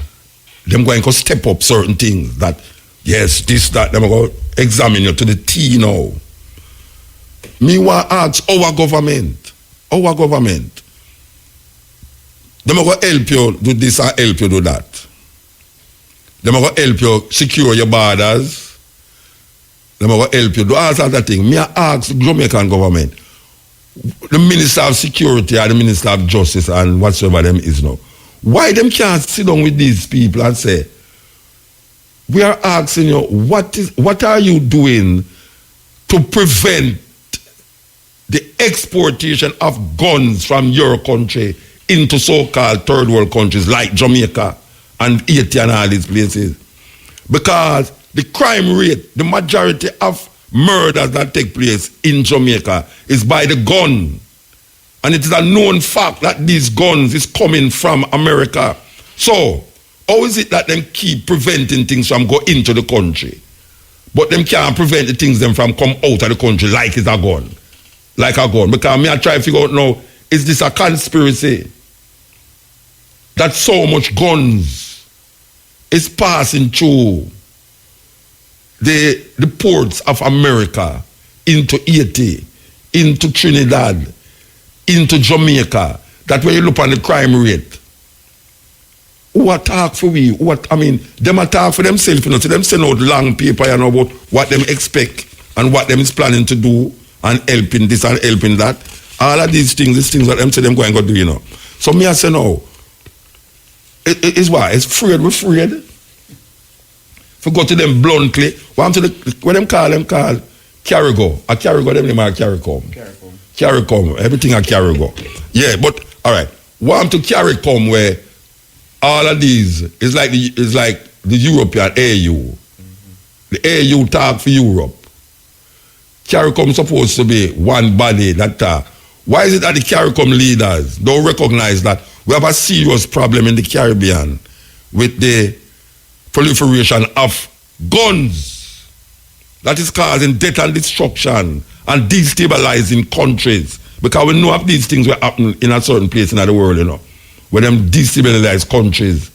them going to step up certain things that yes, this, that, them go examine you to the T now. Me want to ask our government, them are going to help you do this and help you do that. Them are going to help you secure your borders. Them are going to help you do all sorts of things. Me I ask the Jamaican government, the Minister of Security and the Minister of Justice and whatsoever them is now, why them can't sit down with these people and say, we are asking you, what are you doing to prevent the exportation of guns from your country into so-called third world countries like Jamaica and Haiti and all these places? Because the crime rate, the majority of murders that take place in Jamaica is by the gun. And it is a known fact that these guns is coming from America. So, how is it that them keep preventing things from go into the country, but them can't prevent the things them from come out of the country like it's a gun? Like a gun. Because me I try to figure out now, is this a conspiracy that so much guns is passing through the ports of America into Haiti, into Trinidad, into Jamaica, that when you look on the crime rate, who attack for we? Them attack for themselves, you know, so them send out long paper, you know, about what them expect and what them is planning to do and helping this and helping that. All of these things that them say them going to do, you know. So me I say no. It is why? It's afraid, we're afraid. For go to them bluntly, what them call Carrigo. A Carrigo, them name are Carricom. Everything a Carrigo. Yeah, but all right. Want to Carricom where all of these is like the European AU. The AU talk for Europe. CARICOM supposed to be one body that talk. Why is it that the CARICOM leaders don't recognize that we have a serious problem in the Caribbean with the proliferation of guns that is causing death and destruction and destabilizing countries? Because we know of these things will happen in a certain place in the world, you know, where them destabilize countries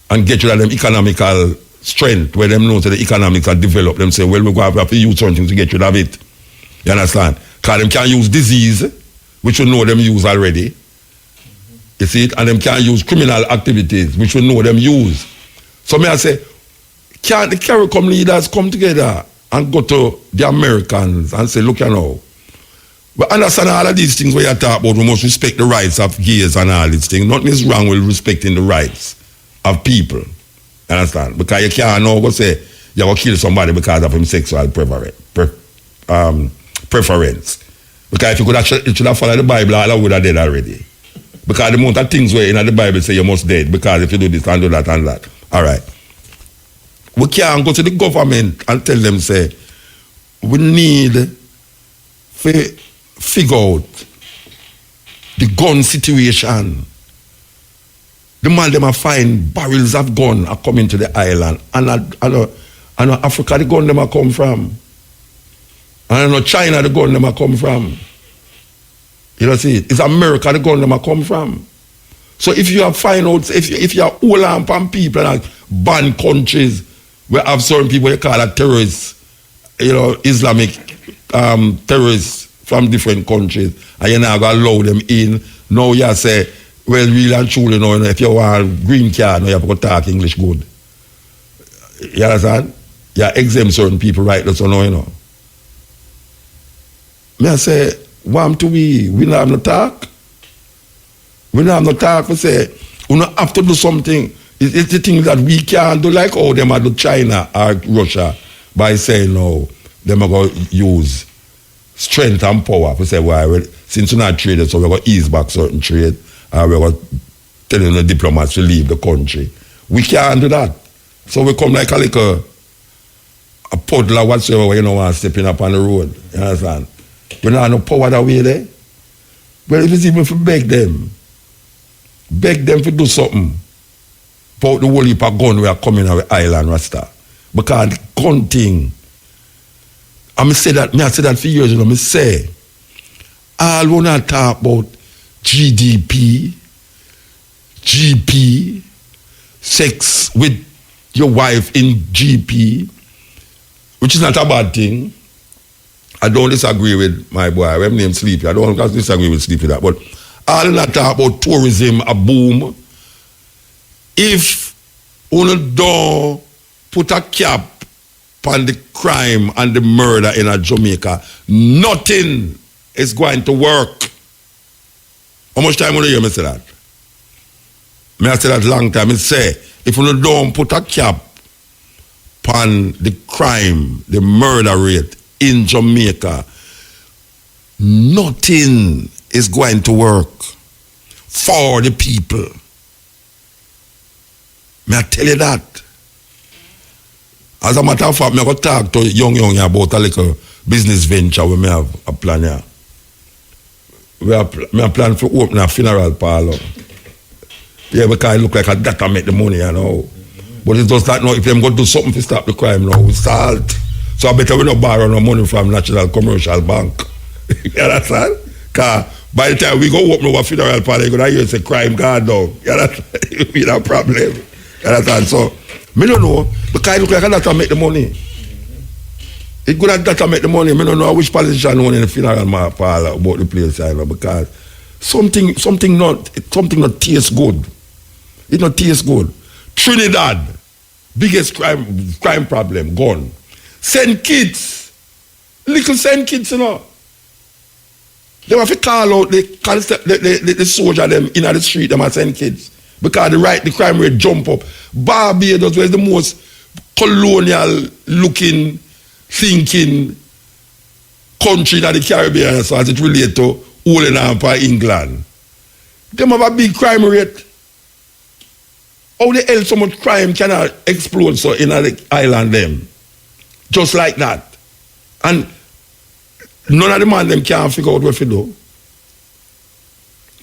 and get rid of them economical strength, where them know that the economics are developed. Them say, well, we're going to have to use something to get rid of it. You understand? Because them can use disease, which we know them use already. You see it? And them can use criminal activities, which we know them use. So may I say, can the CARICOM leaders come together and go to the Americans and say, look, you know, we understand all of these things where you talk about, we must respect the rights of gays and all these things. Nothing is wrong with respecting the rights of people. You understand? Because you can't now go say you're going to kill somebody because of his sexual preference. Because if you should have followed the Bible, all would have dead already. Because the amount of things where in the Bible say you must dead, because if you do this and do that and that. All right. We can't go to the government and tell them, say, we need to figure out the gun situation. The man them a find barrels of gun are coming to the island. And Africa the gun them a come from. And China the gun them a come from. You know see, it's America the gun them a come from. So if you have find out, if you are all on people like ban countries where have certain people you call it terrorists, you know, Islamic terrorists from different countries, and you're not going to allow them in. Now you say, well, really and truly, you know, if you want a green card, now you have to talk English good. You understand? You exempt certain people right now, so now, you know. Me I say, want to we don't have no talk. We don't have no talk. We say, we don't have to do something. It's the thing that we can't do, like how them are do China or Russia, by saying, no, them are going to use strength and power. We say, well, since we're not traded, so we're going to ease back certain trade, we're going to tell the diplomats to leave the country. We can't do that. So we come like a little a puddle or whatsoever where you don't want to step in up on the road. You understand? We don't have no power that way there. Well, if it's even for beg them to do something about the whole heap of gun we are coming on the island, Rasta. Because the gun thing, I say that for years, I say, all we want to talk about GDP, GP, sex with your wife in GP, which is not a bad thing. I don't disagree with my boy, I have named Sleepy. I don't disagree with Sleepy that. But all not talk about tourism, a boom. If you don't put a cap on the crime and the murder in a Jamaica, nothing is going to work. How much time will you hear me say that? I say that long time. I say, if you don't put a cap on the crime, the murder rate in Jamaica, nothing is going to work for the people. May I tell you that? As a matter of fact, I go talk to young about a little business venture we may have a plan here. We have plan to open a funeral parlor. Yeah, because it look like a data make the money, you know. But it does not know if them go do something to stop the crime now, we start. So I better we not borrow no money from National Commercial Bank. You understand? Because by the time we go open our funeral parlor, you're going to hear say crime gone down. You understand? We have a problem. You understand? So, I don't know, because it look like a data make the money. It good at data make the money. I don't know which politician won in the funeral parlor about the place, you know, because something not tastes good. It not tastes good. Trinidad, biggest crime problem, gone. Send kids, little send kids, you know. They have to call out the soldier them in the street, them and send kids. Because the crime rate jump up. Barbados was the most colonial looking, thinking country in the Caribbean, so as it relates to holding on for England. They have a big crime rate. How the hell so much crime cannot explode so in the island them? Just like that. And none of the man them can't figure out what to do.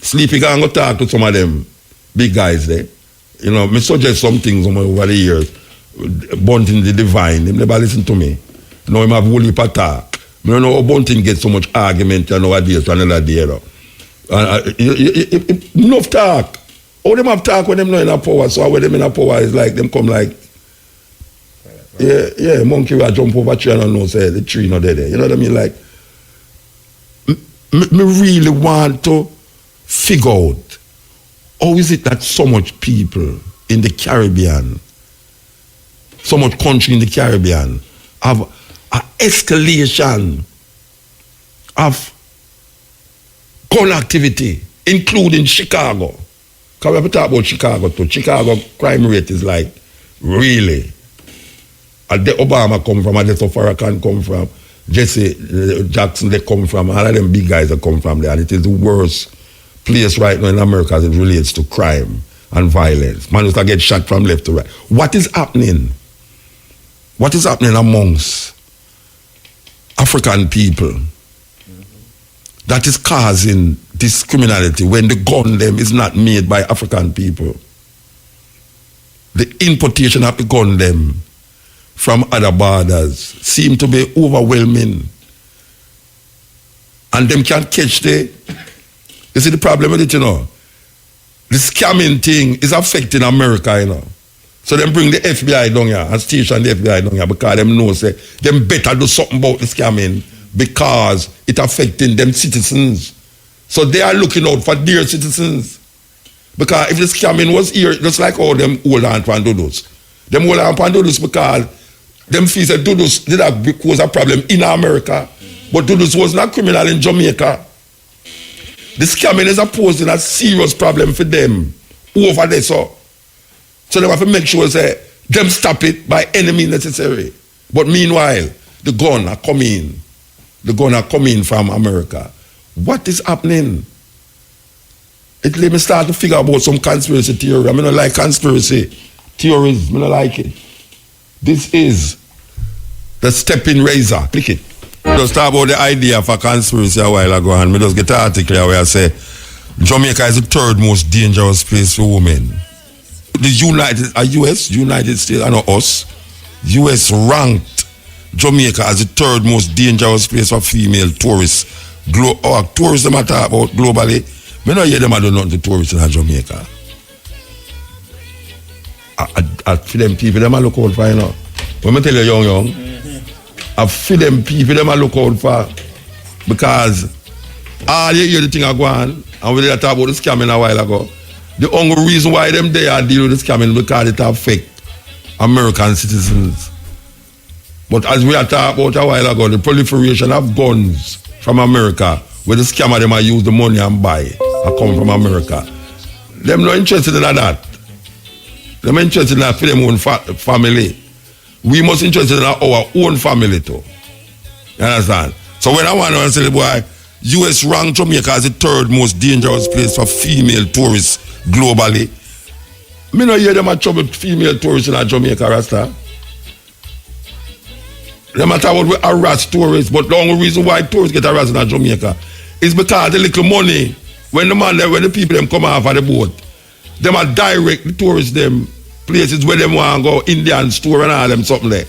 Sleepy can go talk to some of them big guys there. You know, me suggest some things over the years. Bunting the divine, them never listen to me. Now him have whole heap of talk. I don't know how Bunting gets so much argument nowadays to another day. Enough talk. How them have talk when them not in a power, so when them in a power is like them come like yeah, monkey will jump over tree and know say the tree not there. You know what I mean? Like me really want to figure out how is it that so much people in the Caribbean, so much country in the Caribbean have an escalation of gun activity, including Chicago. Because we have to talk about Chicago too. Chicago crime rate is like, really. And the Obama come from, and the Farrakhan come from, Jesse Jackson they come from, all of them big guys that come from there. And it is the worst place right now in America as it relates to crime and violence. Man used to get shot from left to right. What is happening? What is happening amongst African people that is causing this criminality when the gun them is not made by African people? The importation of the gun them from other borders seem to be overwhelming. And them can't catch the... You see the problem with it, you know? The scamming thing is affecting America, you know. So them bring the FBI down here and station the FBI down here because them know say them better do something about the scamming because it affecting them citizens. So they are looking out for their citizens. Because if the scamming was here, just like all them hold on to Dudus. Them hold on to Dudus because them feel that Dudus did that cause a problem in America. But Dudus was not criminal in Jamaica. The scamming is posing a serious problem for them over there. So they have to make sure say them stop it by any means necessary. But meanwhile, the gun are coming. The gun are coming from America. What is happening? It let me start to figure about some conspiracy theory. I mean, I like conspiracy. theories. I don't like it. This is the Steppin razor. Click it. Just talk about the idea of a conspiracy a while ago, and me just get an article where I say Jamaica is the third most dangerous place for women. The United States, I know us, US ranked Jamaica as the third most dangerous place for female tourists. Tourists them talk about globally. Me not hear them do nothing to tourists in Jamaica. For them people, them look out for, you know. When I tell you young, for them people, them look out for, because all you hear the thing are going, and we did talk about the scamming a while ago. The only reason why them they are dealing with the scamming because it affect American citizens. But as we are talking about a while ago, the proliferation of guns from America, where the scammer them are use the money and buy, are coming from America. Them not interested in that. Them interested in that for them own family. We must interested in our own family too. You understand? So when I want to say, boy, US ranked Jamaica as the third most dangerous place for female tourists globally. Me no hear them a trouble female tourists in Jamaica, Rasta. They matter about we harass tourists, but the only reason why tourists get harassed in Jamaica is because the little money when the people them come off of the boat, them are direct the tourists them places where them want to go, Indian store and all them something there.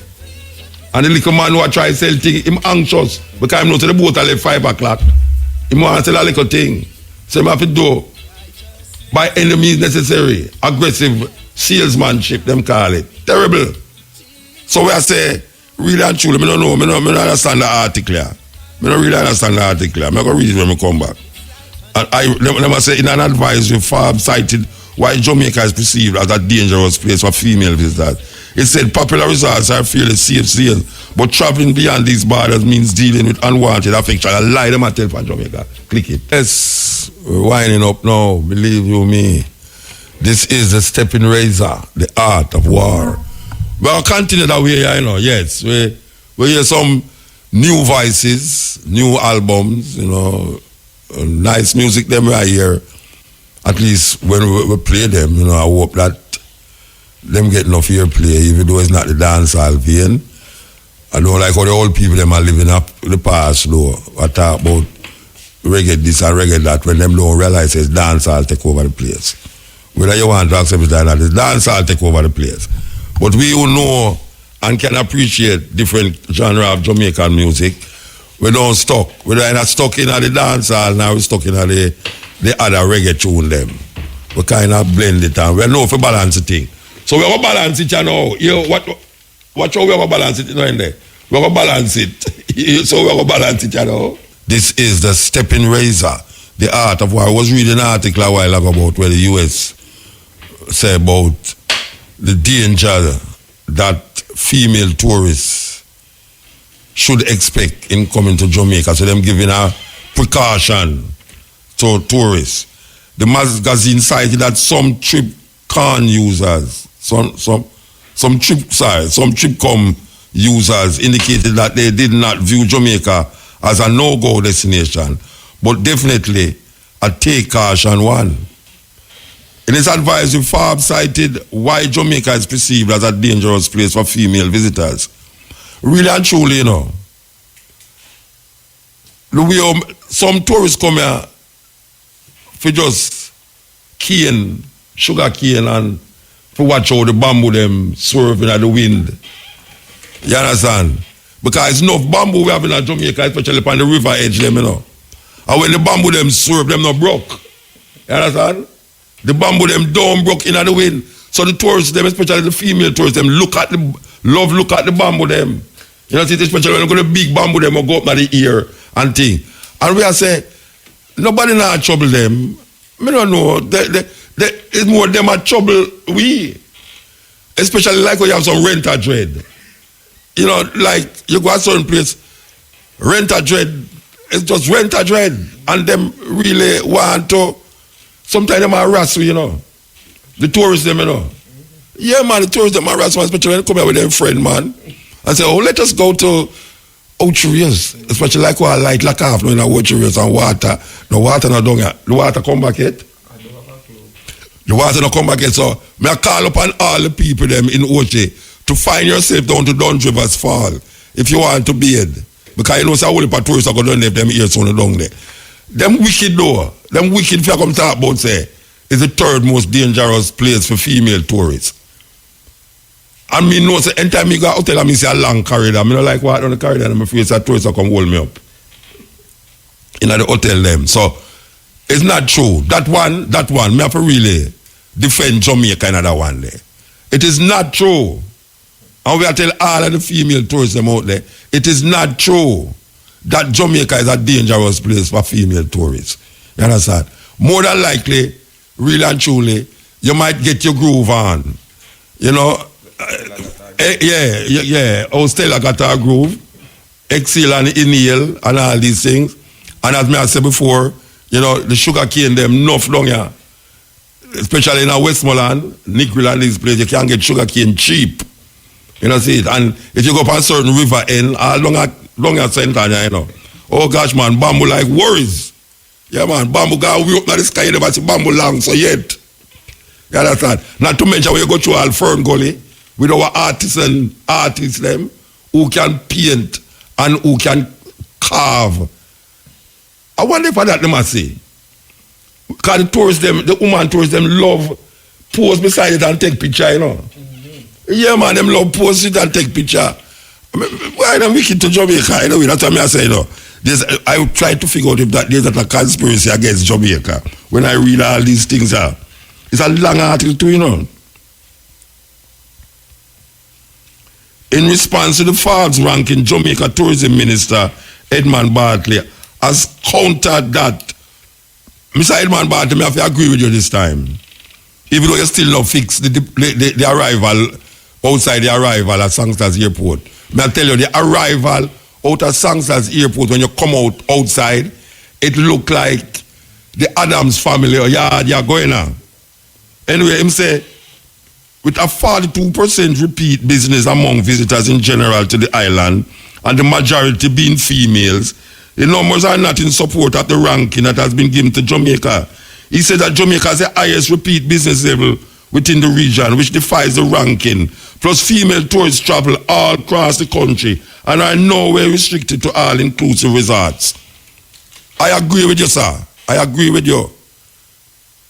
And the little man who try to sell things, him anxious because he knows the boat at like 5 o'clock. He want to sell a little thing. So he have to do by any means necessary, aggressive salesmanship, them call it. Terrible. So we say, really and truly, I don't know, I don't understand the article. I don't really understand the article. I'm going to read it when I come back. And let me say, in an advisory, Farb cited why Jamaica is perceived as a dangerous place for female visitors. It said popular resorts are fairly safe zones, but traveling beyond these borders means dealing with unwanted affection. I lie them and tell for Jamaica. Click it. Yes, we're winding up now, believe you me. This is the Steppin razor, the art of war. We'll continue that way, you know, yes. We hear some new voices, new albums, you know, nice music them right here. At least when we play them, you know, I hope that them get enough airplay, even though it's not the dancehall vein. I don't like how the old people them are living up the past though. I talk about reggae this and reggae that when them don't realize it's dancehall take over the place. Whether you want to accept it or not, it's dancehall take over the place. But we who know and can appreciate different genre of Jamaican music, we don't stuck. We're not stuck in the dancehall, now we're stuck in the other reggae tune them. We kind of blend it and we know if we balance the thing. So we have to balance it, you know. Watch how we have to balance it, you know, in there. We have to balance it. So we have to balance it, you know. This is the Steppin razor, the art of war. I was reading an article a while ago about where the US say about the danger that female tourists should expect in coming to Jamaica. So them giving a precaution to tourists. The magazine cited that some trip con users, some trip.com users indicated that they did not view Jamaica as a no-go destination, but definitely a take caution one. In his advisory, Farb cited why Jamaica is perceived as a dangerous place for female visitors. Really and truly, you know, the way some tourists come here for just cane, sugar cane, and for watch how the bamboo them swerving at the wind. You understand? Because it's enough bamboo we have in Jamaica, especially on the river edge them, you know. And when the bamboo them swerve, them not broke. You understand? The bamboo them don't broke in the wind. So the tourists them, especially the female tourists them, look at the bamboo them. You know, especially when they go to the big bamboo them or go up to the ear and thing. And we are saying, nobody not trouble them. I don't know. It's more them are trouble we. Especially like when you have some renter dread. You know, like you go to a certain place, renter dread, it's just renter dread. And them really want to, sometimes them are harass you, you know. The tourists them, you know. Yeah, man, the tourists them are harass, especially when they come here with their friend, man. And say, oh, let us go to Outreers, especially like what I like half, no, in Outreers and water. No water, no dung. The water come back yet? The water not come back yet, so I call upon all the people them in Oche to find yourself down to Dunn Rivers Fall if you want to bathe. Because you know say only for tourists are going to leave them ears on the down there. Them wicked though, them wicked if you come talk about say is the third most dangerous place for female tourists. And me know say anytime me go out hotel and me see a long corridor, me not like walk down the corridor and I'm afraid that tourists will come hold me up. In the hotel them. So it's not true. That one, me have to really defend Jamaica in that one there. It is not true. And we are tell all of the female tourists them out there, it is not true that Jamaica is a dangerous place for female tourists. You understand? More than likely, really and truly, you might get your groove on. You know, Stella got her groove, exhale and inhale and all these things. And as I said before, you know, the sugar cane them enough down here. Especially in Westmoreland, Nickel and these places, you can get sugar cane cheap. You know, see it. And if you go up a certain river end, all long at center, you know. Oh gosh, man, bamboo like worries. Yeah, man, bamboo got we up in the sky, you never see bamboo long so yet. You understand? Not to mention when you go through all Fern Gully with our artists them who can paint and who can carve. I wonder if that they must say. Because the woman tourists them love pose beside it and take picture, you know. Yeah, man, them love pose it and take picture. I mean, why them wicked to Jamaica? You know, that's what I say, you know. I try to figure out if there's a conspiracy against Jamaica. When I read all these things out. It's a long article too, you know. In response to the false ranking, Jamaica Tourism Minister Edmund Bartley has countered that. Mr. Edmund Bartley, I have to agree with you this time. Even though you still not fix the arrival outside the arrival at Sangsters Airport. I tell you, the arrival out at Sangsters Airport, when you come outside, it look like the Adams family or you're going on. Anyway, him say, with a 42% repeat business among visitors in general to the island, and the majority being females, the numbers are not in support of the ranking that has been given to Jamaica. He said that Jamaica has the highest repeat business level within the region, which defies the ranking. Plus, female tourists travel all across the country and are nowhere restricted to all-inclusive resorts. I agree with you, sir. I agree with you.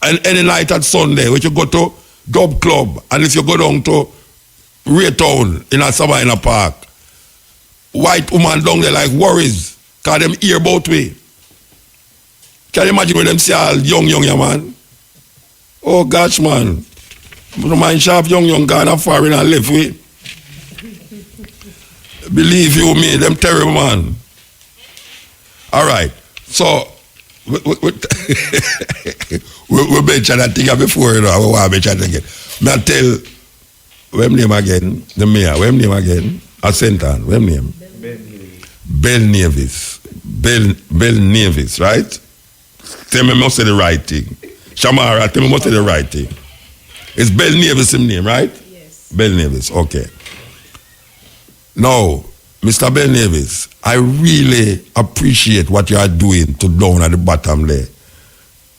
And any night at Sunday, when you go to Dub Club, and if you go down to Raytown in a Savannah Park, white woman down there like worries, because them hear about way. Can you imagine when them see all young, man? Oh gosh, man. No mind sharp young gone and far in and left way. Believe you me, them terrible, man. All right. So, we mentioned that thing before, you know. I want to mention it again. May I tell, what's name again? The mayor, what's name again? A Sentan, what's name? Bell Nevis, right? Tell me must say the right thing. Shamara, tell me must say the right thing. It's Bell Nevis in name, right? Yes. Bell Nevis, okay. Now, Mr. Bell Nevis, I really appreciate what you are doing to down at the bottom there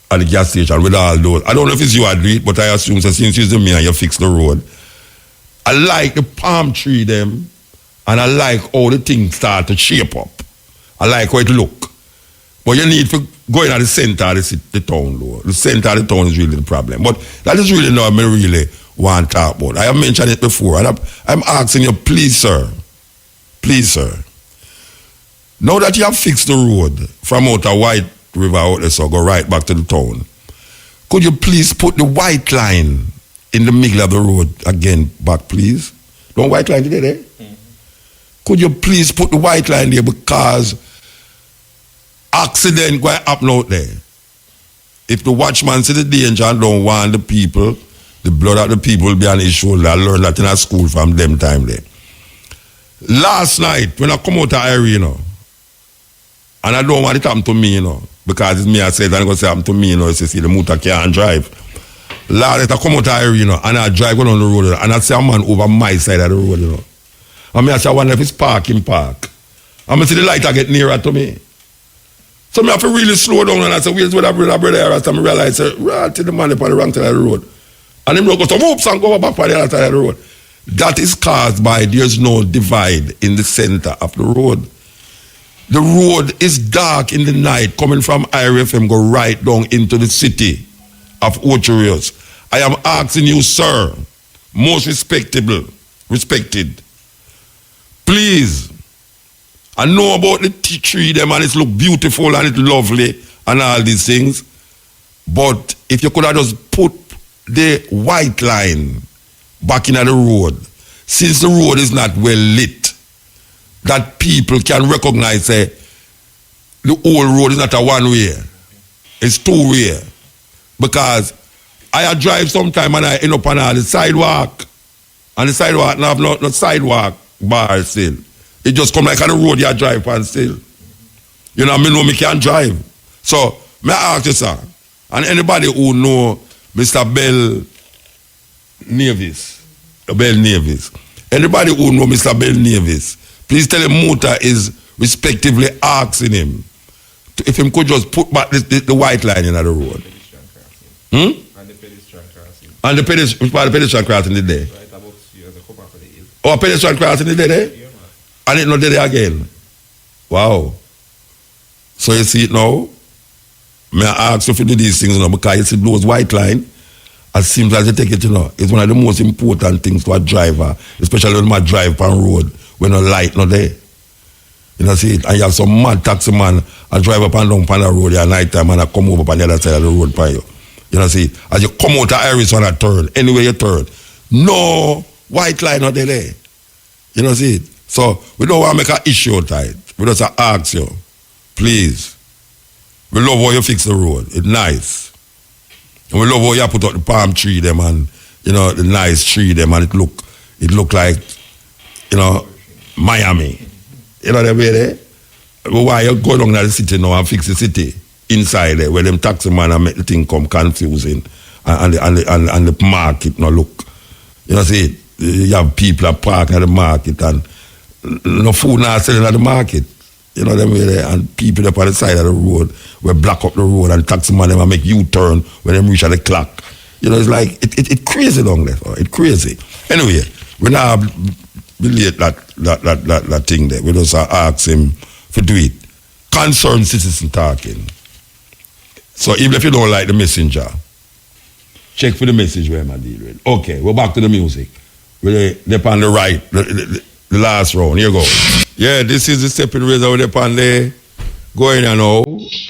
at the gas station with all those. I don't know if it's you I do it, but I assume that since you're the mayor, you fix the road. I like the palm tree them, and I like how the things start to shape up. I like how it look. But you need to go in at the center of the town, though. The center of the town is really the problem. But that is really not what I really want to talk about. I have mentioned it before, and I'm asking you, please, sir. Please, sir. Now that you have fixed the road from out of White River out there, so go right back to the town, could you please put the white line in the middle of the road again back, please? Don't white line today, there? Mm-hmm. Could you please put the white line there, because accident going to happen out there. If the watchman see the danger and don't want the people, the blood of the people will be on his shoulder. I learned that in a school from them time there. Last night, when I come out of Irie, you know, and I don't want it to happen to me, you know, because it's me I said, I'm going to say happen to me, you know, it's see the motor can't drive. Last night, I come out of Irie, you know, and I drive on the road, and I see a man over my side of the road, you know. And I say, I wonder if it's park. And I see the light get nearer to me. So I have to really slow down, and I say, where's that brother? And I realize, right to the man upon the wrong side of the road. And them don't go some oops and go back on the other side of the road. That is caused by there's no divide in the center of the road. The road is dark in the night coming from IRFM go right down into the city of Ocherios. I am asking you, sir, most respected, please, I know about the tree them and it look beautiful and it's lovely and all these things, but if you could have just put the white line back in the road, since the road is not well lit, that people can recognize the whole road is not a one-way, it's two-way. Because I drive sometime and I end up on the sidewalk, and the sidewalk now have no sidewalk bar still. It just come like on the road you drive on still. You know, me can drive. So, may I ask you, sir, and anybody who know Mr. Bell Nevis, anybody who know Mr. Bell Nevis, please tell him Muta is respectively asking him if him could just put back the white line in the road. And the pedestrian crossing. And the pedestrian crossing the day. Right about here, the come up of the hill. Oh, pedestrian crossing the day there? Yeah, man. And it not there again. Wow. So you see it now? May I ask you to do these things now, because you see those white line, as simple as you take it, you know, it's one of the most important things to a driver, especially when I drive on road when no light not there. You know, see it? And you have some mad taxi man and drive up and down on the road at night time and I come over on the other side of the road for you. You know, see, as you come out of Iris on a turn, anywhere you turn, no white line not there. You know, see it? So, we don't want to make an issue out of it. We just ask you, please, we love how you fix the road. It's nice. And we love how you put up the palm tree them and, you know, the nice tree them and it look like, you know, Miami. You know that way there? But why you go down to the city now and fix the city? Inside there, where them taxi man and make the thing come confusing and the market no look. You know, see, you have people that park at the market and no food not selling at the market. You know them way there, and people up on the side of the road will block up the road and taxi man them and make U-turn when them reach at the clock. You know, it's like it crazy down there. It's crazy. Anyway, we now relate that thing there. We just ask him to do it. Concerned citizen talking. So even if you don't like the messenger, check for the message where I'm dealing with. Okay, we're back to the music. We're on the right, the last round. Here you go. Yeah, this is the Steppin razor with the pan there. Going on now.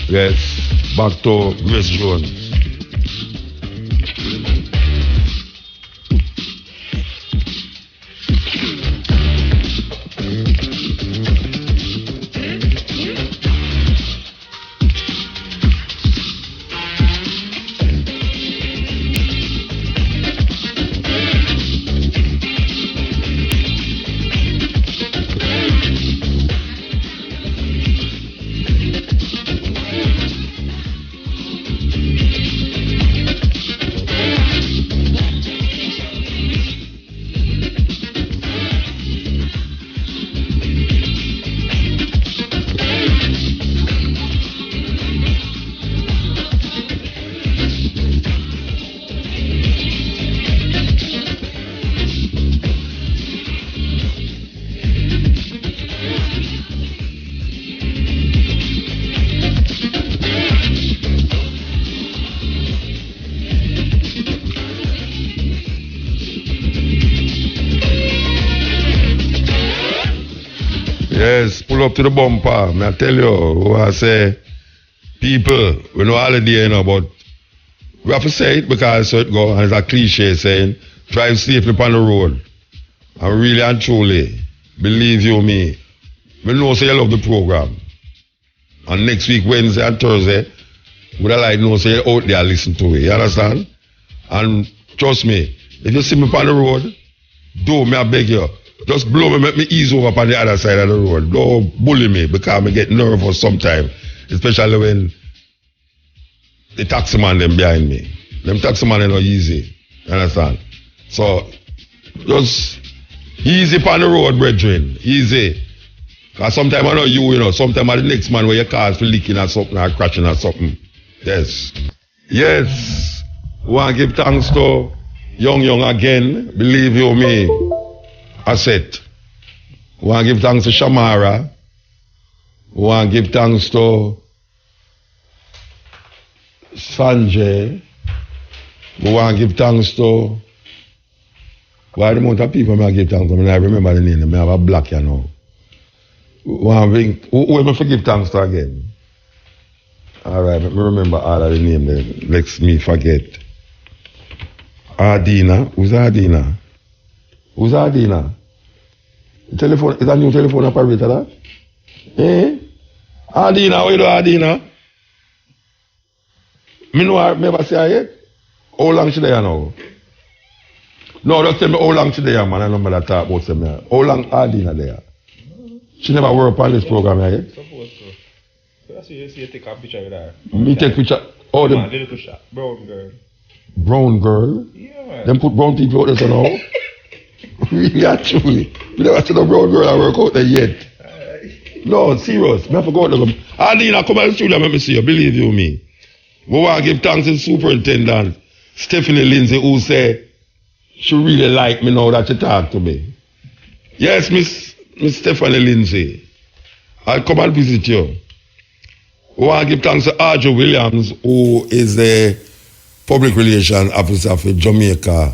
Yes, back to Grace Jones. Yes, pull up to the bumper. May I tell you, I say, people, we know holiday, you know, but we have to say it because so it go, and it's a cliche saying, drive safely on the road. And really and truly, believe you me, we know say you love the program. And next week, Wednesday and Thursday, would I like to know say you out there listen to it, you understand? And trust me, if you see me on the road, do me, I beg you, just blow me, make me ease over on the other side of the road. Don't bully me because I get nervous sometimes, especially when the taxi man them behind me. Them taxi man are not easy, you understand? So, just easy on the road, brethren, easy. Because sometimes I know you know, sometimes I'm the next man where your car's leaking or something or crashing or something. Yes. Yes. We want to give thanks to young again, believe you me, I said, we want to give thanks to Shamara, we want to give thanks to Sanjay, we want to give thanks to, why the amount of people I give thanks to, I remember the name, I have a black, you know. We want to bring, who am I to give thanks to again? All right, let me remember all of the name then. Let's me forget. Ardina. Who's Ardina? Who's Ardina? Telephone, is a new telephone operator that? Eh? Ardina, where you do Ardina? Me know her, never see her yet? How long she there now? No, just tell me how long she there, man. I don't know that talk about some. How long Ardina there? She never worked on this program yet? Supposed to. That's why you see you take a picture with her. Me take picture. Oh, the little shot. Brown girl. brown girl. Yeah. Them put brown people out there so now. Really, actually. We never seen a brown girl that work out there yet. No, serious. Me forgot them. Adina, come and studio, let me see you. Believe you me. We want to give thanks to the superintendent, Stephanie Lindsay, who said she really like me now that she talk to me. Yes, Miss Stephanie Lindsay. I'll come and visit you. We want to give thanks to Audrey Williams, who is the public relations officer for Jamaica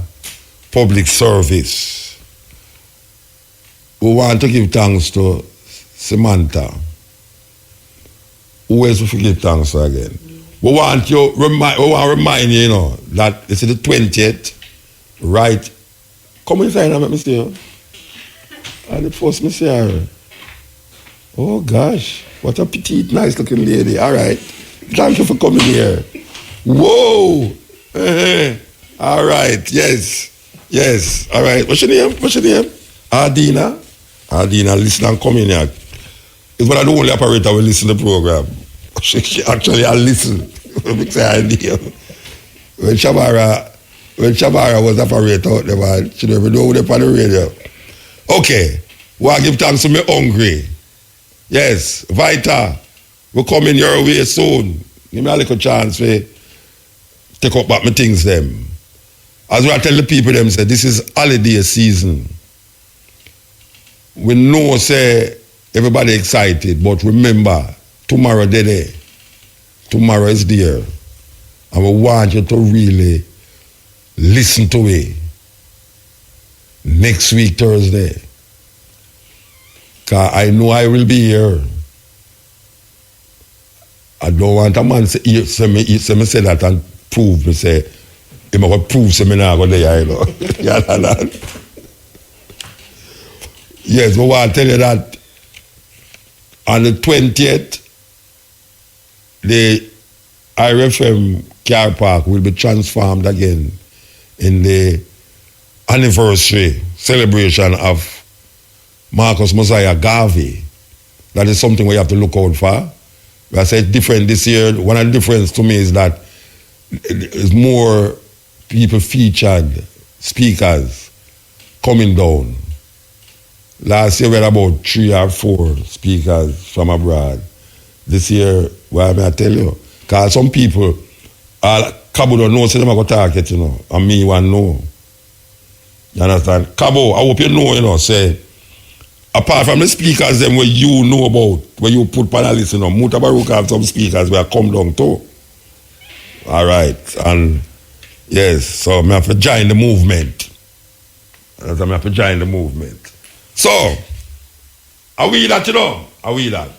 Public Service. We want to give thanks to Samantha. Who else we give thanks to again? We want to remind you, that this is the 20th, right? Come inside and let me see you. And the first me see her. Oh gosh, what a petite, nice looking lady. All right. Thank you for coming here. Whoa. All right. Yes. All right. What's your name? Ardina. Ardina, listen and come in here. It's one of the only operator will listen to the program. She actually I listen. When Shabara was operator out there, man, she never know who they on the radio. Okay. Well, I give thanks to me hungry. Yes, Vita, we're coming your way soon. Give me a little chance to take up back my things them. As I tell the people them, say this is holiday season. We know say everybody excited, but remember, tomorrow day there. Tomorrow is there. And we want you to really listen to it. Next week, Thursday. Because I know I will be here. I don't want a man say me say that and prove me say, he might prove say me not go there, you know. Yes, we want to tell you that on the 20th, the IRFM car park will be transformed again in the anniversary celebration of Marcus Mosiah Garvey. That is something we have to look out for. I said different this year. One of the difference to me is that there's more people featured, speakers coming down. Last year we had about 3 or 4 speakers from abroad. This year, why may I tell you? Because some people, Cabo don't know, so they're going to talk it, and me want to know. You understand? Cabo, I hope you know, say, apart from the speakers them where you know about, where you put panelists, Mutabaruka have some speakers where I come down too. All right. And yes, so I have to join the movement. So, are we that, Are we that?